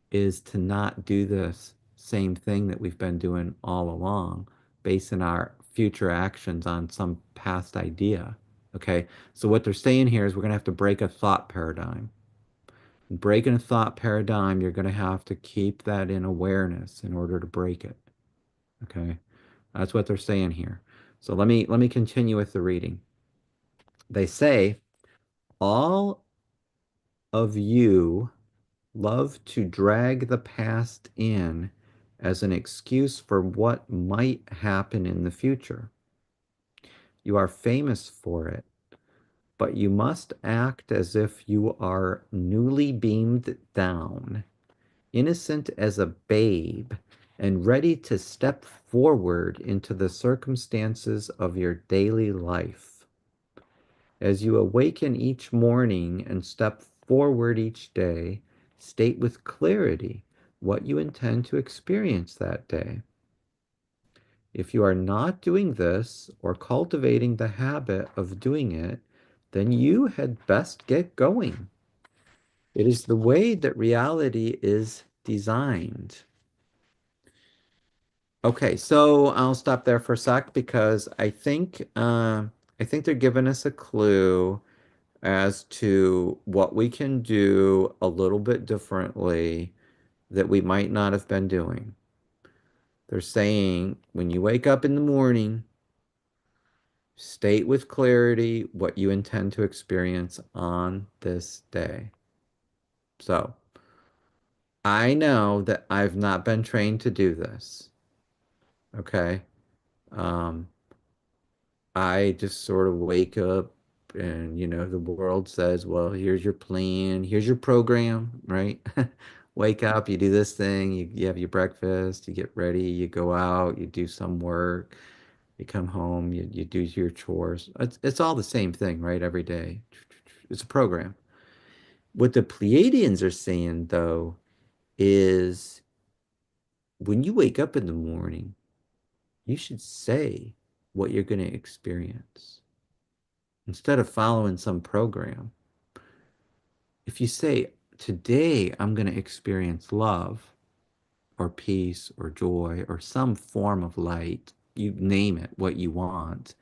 is to not do this same thing that we've been doing all along, basing our future actions on some past idea. Okay, so what they're saying here is we're going to have to break a thought paradigm. Breaking a thought paradigm, you're going to have to keep that in awareness in order to break it. Okay, that's what they're saying here. So let me continue with the reading. They say all of you love to drag the past in as an excuse for what might happen in the future. You are famous for it, but you must act as if you are newly beamed down, innocent as a babe, and ready to step forward into the circumstances of your daily life. As you awaken each morning and step forward each day, state with clarity what you intend to experience that day. If you are not doing this or cultivating the habit of doing it, then you had best get going. It is the way that reality is designed. Okay, so I'll stop there for a sec because I think they're giving us a clue as to what we can do a little bit differently that we might not have been doing. They're saying when you wake up in the morning, state with clarity what you intend to experience on this day. So I know that I've not been trained to do this. Okay. Um, I just sort of wake up and, the world says, well, here's your plan, here's your program, right? Wake up, you do this thing, you have your breakfast, you get ready, you go out, you do some work, you come home, you do your chores. It's all the same thing, right? Every day. It's a program. What the Pleiadians are saying, though, is when you wake up in the morning, you should say what you're going to experience instead of following some program. If you say, today I'm going to experience love or peace or joy or some form of light, you name it, what you want.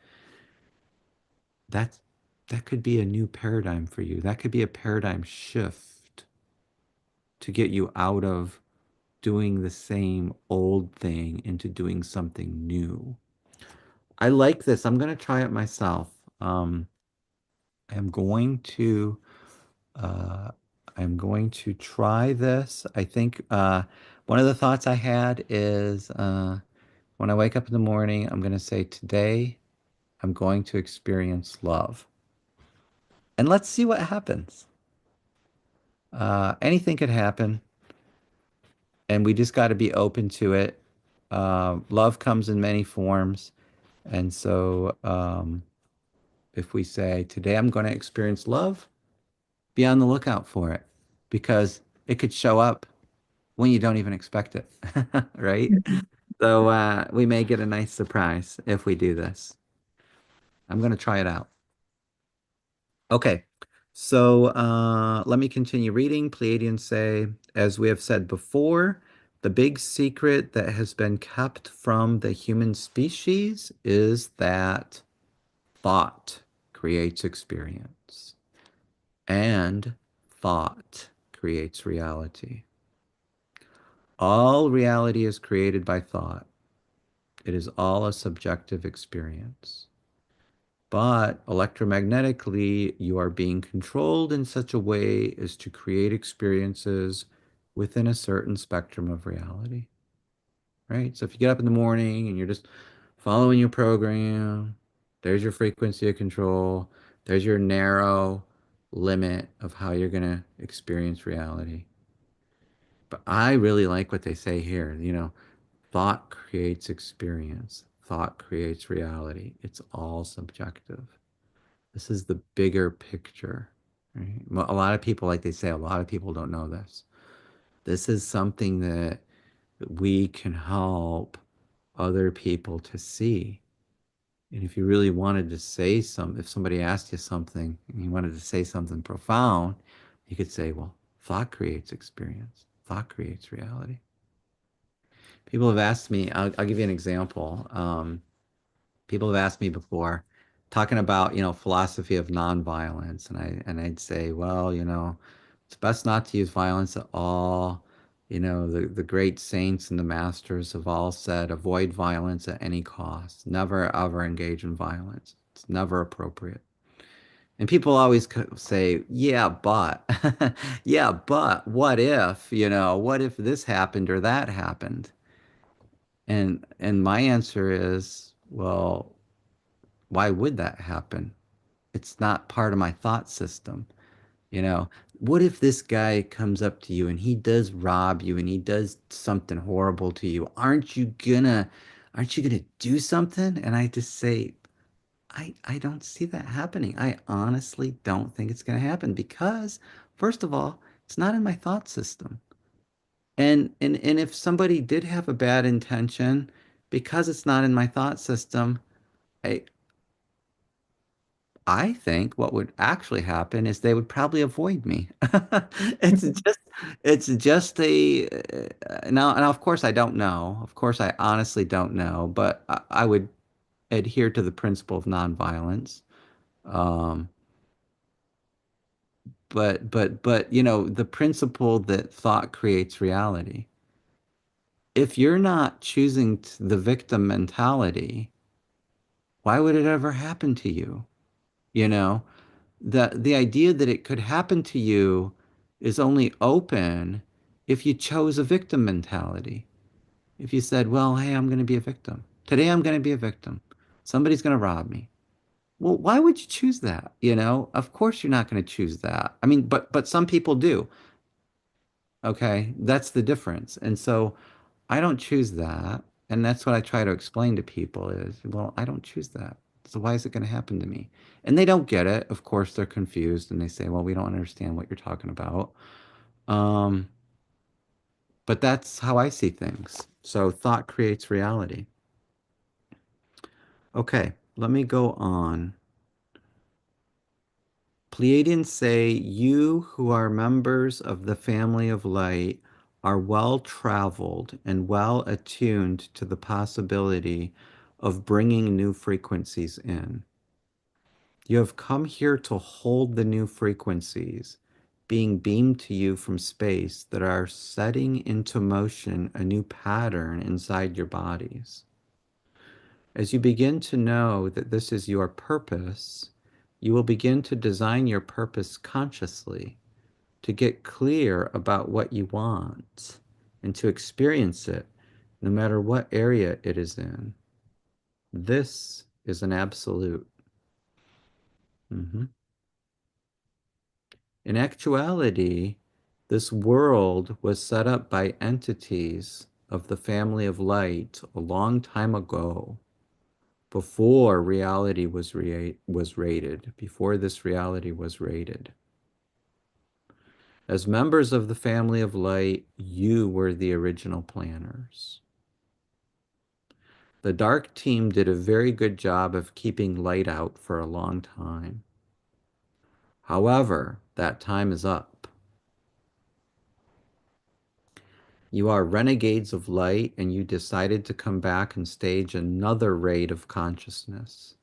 That's that could be a new paradigm for you. That could be a paradigm shift to get you out of doing the same old thing into doing something new. I like this. I'm going to try it myself. Um, I'm going to uh, I'm going to try this. I think one of the thoughts I had is when I wake up in the morning, I'm going to say, today I'm going to experience love. And let's see what happens. Anything could happen, and we just got to be open to it. Love comes in many forms. And so if we say, today I'm going to experience love, be on the lookout for it because it could show up when you don't even expect it, right? So we may get a nice surprise if we do this. I'm going to try it out. Okay, so let me continue reading. Pleiadians say, as we have said before, the big secret that has been kept from the human species is that thought creates experience, and thought creates reality. All reality is created by thought. It is all a subjective experience. But electromagnetically, you are being controlled in such a way as to create experiences within a certain spectrum of reality, right? So if you get up in the morning and you're just following your program, there's your frequency of control, there's your narrow limit of how you're going to experience reality. But I really like what they say here, thought creates experience, thought creates reality. It's all subjective. This is the bigger picture, right? A lot of people, like they say, a lot of people don't know this. This is something that we can help other people to see. And if you really wanted to say something, if somebody asked you something and you wanted to say something profound, you could say, well, thought creates experience, thought creates reality. People have asked me, I'll give you an example. People have asked me before, talking about, philosophy of nonviolence, and I'd say, well, it's best not to use violence at all. The great saints and the masters have all said, avoid violence at any cost. Never ever engage in violence. It's never appropriate. And people always say, yeah, but, yeah, but what if, what if this happened or that happened? And my answer is, well, why would that happen? It's not part of my thought system. You know, what if this guy comes up to you and he does rob you and he does something horrible to you? Aren't you gonna do something? And I just say, I don't see that happening. I honestly don't think it's gonna happen because, first of all, it's not in my thought system. And if somebody did have a bad intention, because it's not in my thought system, I I think what would actually happen is they would probably avoid me. It's just it's just a now of course I don't know. Of course I honestly don't know, but I would adhere to the principle of nonviolence. Um, but the principle that thought creates reality. If you're not choosing the victim mentality, why would it ever happen to you? You know? The idea that it could happen to you is only open if you chose a victim mentality. If you said, well, hey, I'm going to be a victim. Today I'm going to be a victim. Somebody's going to rob me. Well, why would you choose that? Of course you're not going to choose that. I mean, but some people do. Okay, that's the difference. And so I don't choose that. And that's what I try to explain to people is, well, I don't choose that. So why is it going to happen to me? And they don't get it. Of course, they're confused and they say, well, we don't understand what you're talking about. Um, but that's how I see things. So thought creates reality. Okay, let me go on. Pleiadians say, you who are members of the family of light are well traveled and well attuned to the possibility of bringing new frequencies in. You have come here to hold the new frequencies being beamed to you from space that are setting into motion a new pattern inside your bodies. As you begin to know that this is your purpose, you will begin to design your purpose consciously, to get clear about what you want, and to experience it no matter what area it is in. This is an absolute. Mhm. In actuality, this world was set up by entities of the family of light a long time ago, before reality was rated, before this reality was rated. As members of the family of light, you were the original planners. The dark team did a very good job of keeping light out for a long time. However, that time is up. You are renegades of light, and you decided to come back and stage another raid of consciousness.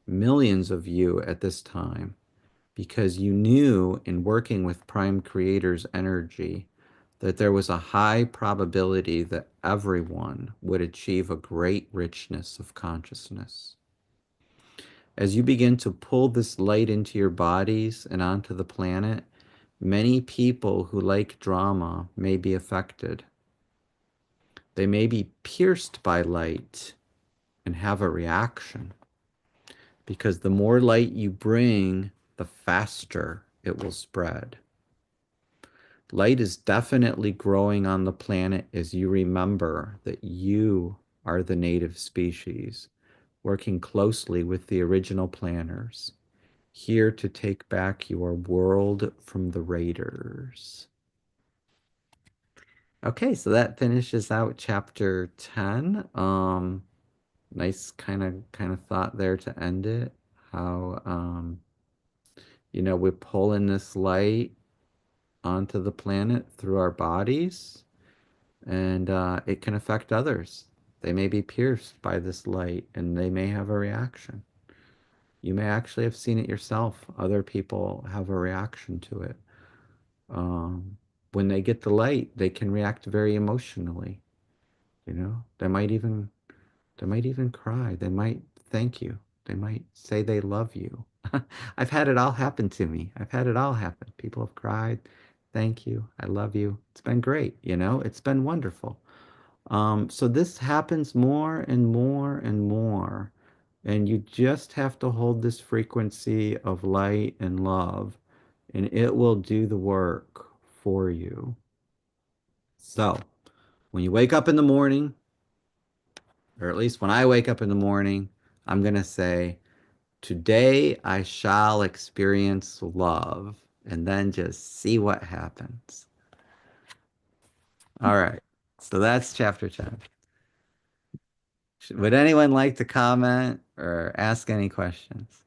Millions of you at this time, because you knew in working with Prime Creator's energy that there was a high probability that everyone would achieve a great richness of consciousness. As you begin to pull this light into your bodies and onto the planet, many people who like drama may be affected. They may be pierced by light and have a reaction, because the more light you bring, the faster it will spread. Light is definitely growing on the planet as you remember that you are the native species, working closely with the original planners, here to take back your world from the raiders. Okay, so that finishes out chapter 10. Nice kind of thought there to end it. How we're pulling this light onto the planet through our bodies, and it can affect others. They may be pierced by this light and they may have a reaction. You may actually have seen it yourself. Other people have a reaction to it. Um, when they get the light, they can react very emotionally. They might even cry. They might thank you. They might say they love you. I've had it all happen to me. I've had it all happen. People have cried. Thank you. I love you. It's been great. It's been wonderful. So this happens more and more and more. And you just have to hold this frequency of light and love, and it will do the work for you. So when you wake up in the morning, or at least when I wake up in the morning, I'm going to say, today I shall experience love, and then just see what happens. All right. So that's chapter 10. Would anyone like to comment or ask any questions?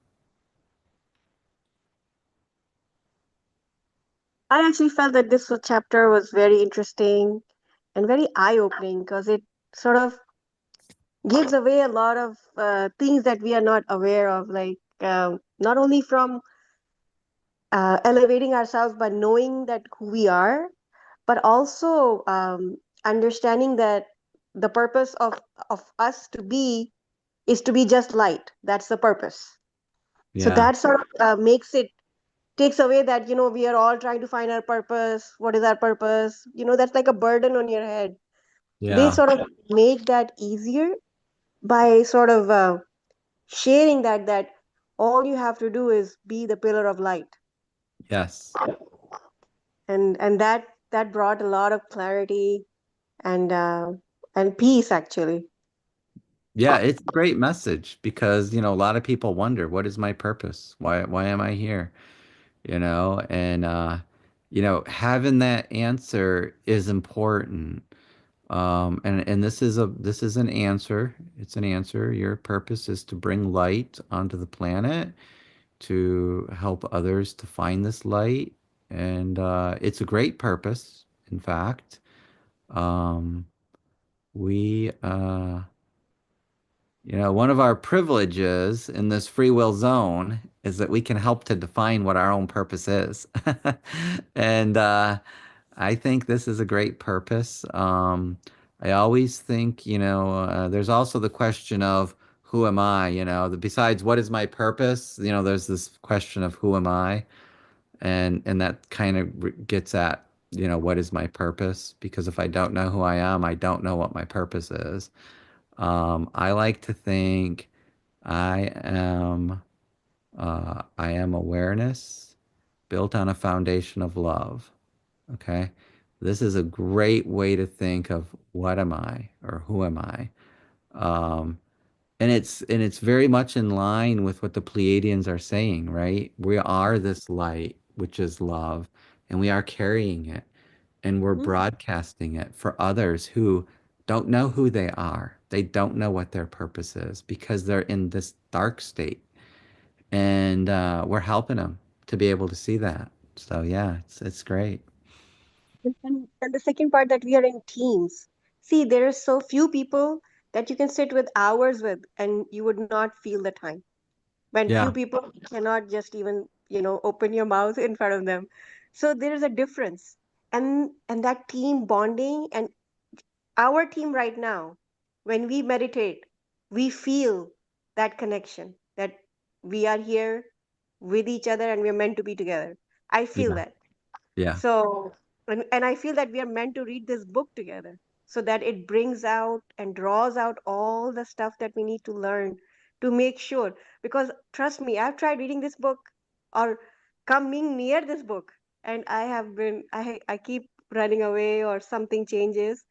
I actually felt that this chapter was very interesting and very eye-opening because it sort of gives away a lot of things that we are not aware of, like not only from elevating ourselves by knowing that who we are, but also understanding that the purpose of us to be is to be just light. That's the purpose. So Yeah. that sort of takes away that, we are all trying to find our purpose. What is our purpose? That's like a burden on your head. They Yeah. sort of make that easier by sort of sharing that all you have to do is be the pillar of light. Yes. And that brought a lot of clarity and peace, actually. Yeah, it's a great message because, a lot of people wonder, what is my purpose? Why am I here? And having that answer is important. And this is an answer. It's an answer. Your purpose is to bring light onto the planet, to help others to find this light. And it's a great purpose, in fact. Um, we You know, one of our privileges in this free will zone is that we can help to define what our own purpose is. And I think this is a great purpose. I always think, there's also the question of who am I? Besides what is my purpose? There's this question of who am I? And that kind of gets at, what is my purpose? Because if I don't know who I am, I don't know what my purpose is. I like to think I am I am awareness built on a foundation of love. Okay. This is a great way to think of what am I or who am I? Um, and it's very much in line with what the Pleiadians are saying, right? We are this light, which is love, and we are carrying it and we're Mhm. broadcasting it for others who don't know who they are. They don't know what their purpose is because they're in this dark state, and we're helping them to be able to see that. So yeah, it's great. And the second part, that we are in teams. See, there are so few people that you can sit with hours with, and you would not feel the time. When few Yeah, people cannot just even, open your mouth in front of them. So there is a difference. And that team bonding, and our team right now, when we meditate, we feel that connection, that we are here with each other and we're meant to be together. I feel yeah, that. yeah. So, and I feel that we are meant to read this book together, so that it brings out and draws out all the stuff that we need to learn to make sure. Because trust me, I've tried reading this book or coming near this book, and I keep running away or something changes.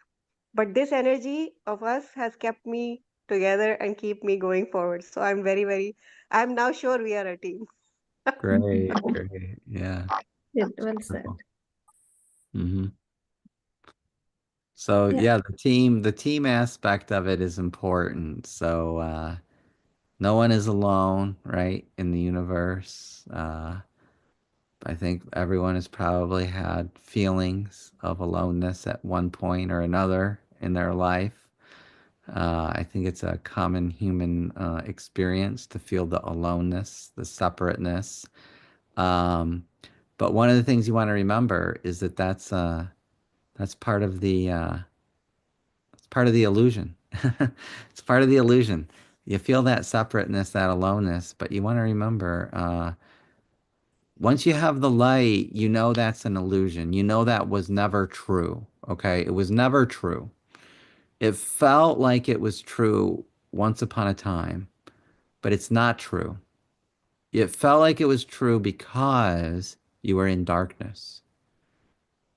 But this energy of us has kept me together and keep me going forward. So I'm I'm now sure we are a team. Great, great. Yeah. Yeah, well said. Wonderful. Hmm. So Yeah. yeah, the team aspect of it is important. So no one is alone, right, in the universe. I think everyone has probably had feelings of aloneness at one point or another in their life. I think it's a common human experience to feel the aloneness, the separateness. Um, but one of the things you want to remember is that that's part of the it's part of the illusion. It's part of the illusion. You feel that separateness, that aloneness, but you want to remember, once you have the light, you know that's an illusion. You know that was never true. Okay, it was never true. It felt like it was true once upon a time, but it's not true. It felt like it was true because you were in darkness,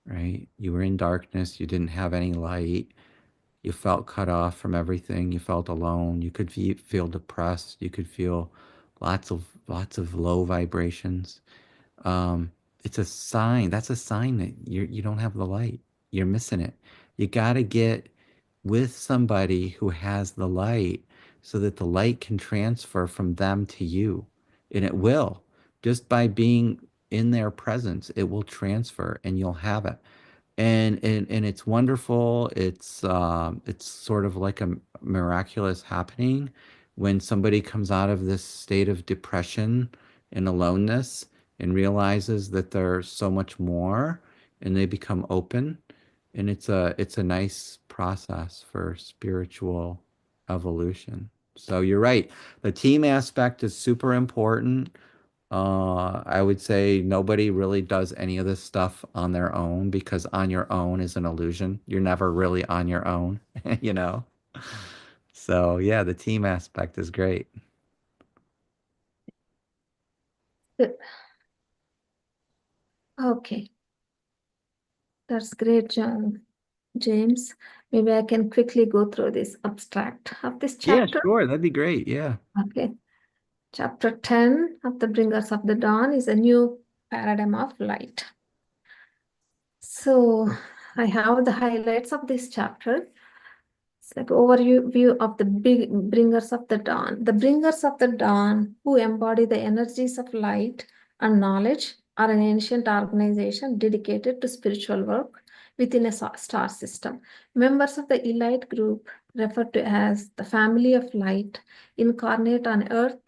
right? You were in darkness. You didn't have any light. You felt cut off from everything. You felt alone. You could feel depressed. You could feel lots of low vibrations. Um, it's a sign. That's a sign that you don't have the light. You're missing it. You got to get with somebody who has the light so that the light can transfer from them to you. And it will. Just by being in their presence, it will transfer and you'll have it. And it's wonderful. It's sort of like a miraculous happening when somebody comes out of this state of depression and aloneness and realizes that there's so much more, and they become open. And it's a nice process for spiritual evolution. So you're right. The team aspect is super important. I would say nobody really does any of this stuff on their own, because on your own is an illusion. You're never really on your own, you know? So yeah, the team aspect is great. Good. Okay, that's great, John. James. Maybe I can quickly go through this abstract of this Yeah, chapter. sure. That'd be great. Yeah. Okay. Chapter 10 of the Bringers of the Dawn is a new paradigm of light. So I have the highlights of this chapter. It's like overview of the big bringers of the dawn. The bringers of the dawn who embody the energies of light and knowledge are an ancient organization dedicated to spiritual work within a star system. Members of the elite group, referred to as the family of light, incarnate on Earth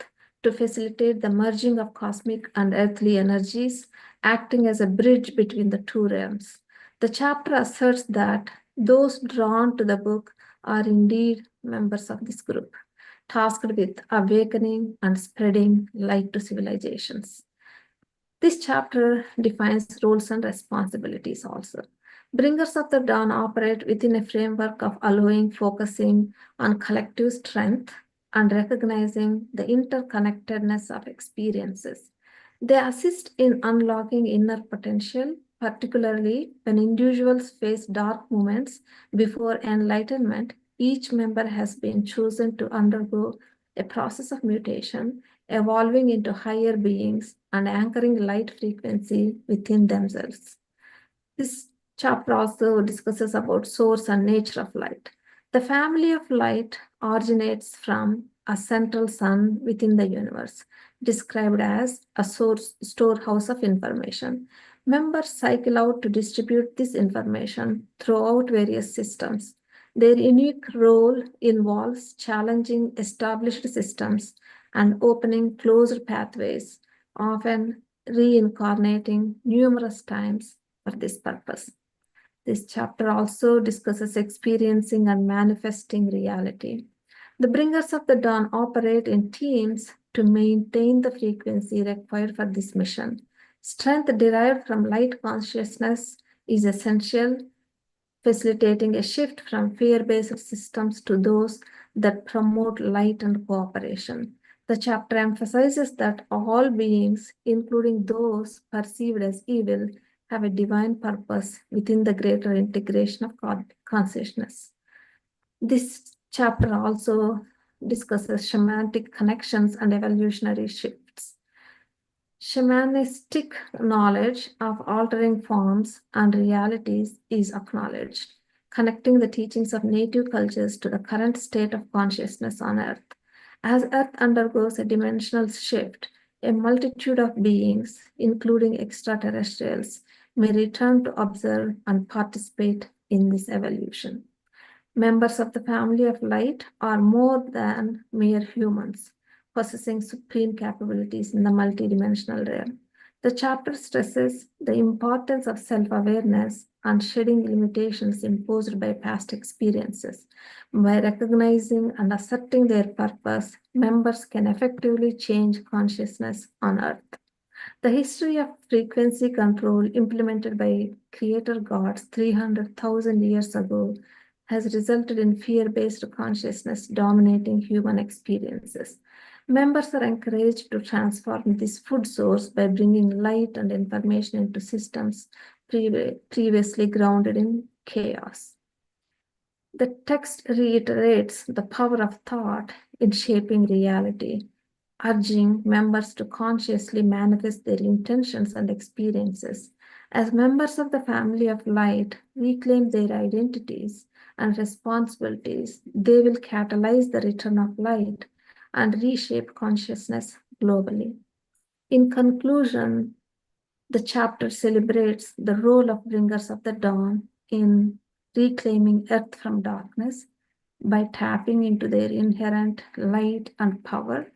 to facilitate the merging of cosmic and earthly energies, acting as a bridge between the two realms. The chapter asserts that those drawn to the book are indeed members of this group, tasked with awakening and spreading light to civilizations. This chapter defines roles and responsibilities also. Bringers of the dawn operate within a framework of allowing, focusing on collective strength and recognizing the interconnectedness of experiences. They assist in unlocking inner potential, particularly when individuals face dark moments before enlightenment. Each member has been chosen to undergo a process of mutation, evolving into higher beings and anchoring light frequency within themselves. This chapter also discusses about source and nature of light. The family of light originates from a central sun within the universe, described as a source storehouse of information. Members cycle out to distribute this information throughout various systems. Their unique role involves challenging established systems and opening closed pathways, often reincarnating numerous times for this purpose. This chapter also discusses experiencing and manifesting reality. The bringers of the dawn operate in teams to maintain the frequency required for this mission. Strength derived from light consciousness is essential, facilitating a shift from fear-based systems to those that promote light and cooperation. The chapter emphasizes that all beings, including those perceived as evil, have a divine purpose within the greater integration of consciousness. This chapter also discusses shamanic connections and evolutionary shifts. Shamanistic knowledge of altering forms and realities is acknowledged, connecting the teachings of native cultures to the current state of consciousness on Earth. As Earth undergoes a dimensional shift, a multitude of beings, including extraterrestrials, may return to observe and participate in this evolution. Members of the family of light are more than mere humans, possessing supreme capabilities in the multidimensional realm. The chapter stresses the importance of self-awareness and shedding limitations imposed by past experiences. By recognizing and asserting their purpose, members can effectively change consciousness on Earth. The history of frequency control implemented by creator gods 300,000 years ago has resulted in fear-based consciousness dominating human experiences. Members are encouraged to transform this food source by bringing light and information into systems previously grounded in chaos. The text reiterates the power of thought in shaping reality, urging members to consciously manifest their intentions and experiences. As members of the family of light reclaim their identities and responsibilities, they will catalyze the return of light and reshape consciousness globally. In conclusion, the chapter celebrates the role of bringers of the dawn in reclaiming Earth from darkness by tapping into their inherent light and power.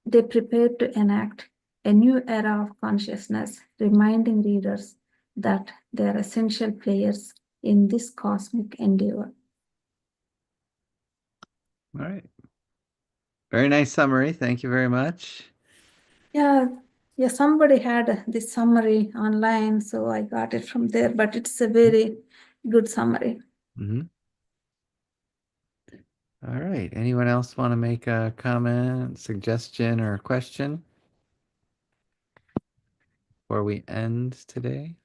They prepare to enact a new era of consciousness, reminding readers that they are essential players in this cosmic endeavor. All right. Very nice summary. Thank you very much. Yeah, somebody had this summary online, so I got it from there, but it's a very good summary. Mm-hmm. All right. Anyone else want to make a comment, suggestion, or question before we end today?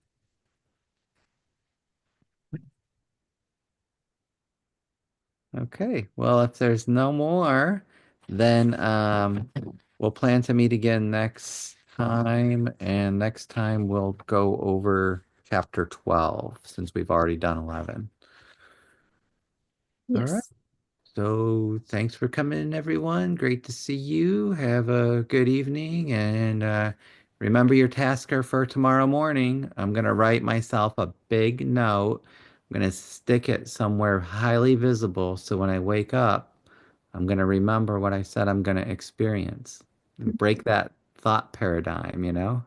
Okay. Well, if there's no more, then we'll plan to meet again next time, and next time we'll go over chapter 12 since we've already done 11. All right. Yes. So thanks for coming in, everyone. Great to see you. Have a good evening, and Remember your tasker for tomorrow morning. I'm going to write myself a big note. I'm going to stick it somewhere highly visible so when I wake up, I'm going to remember what I said I'm going to experience and break that thought paradigm, you know?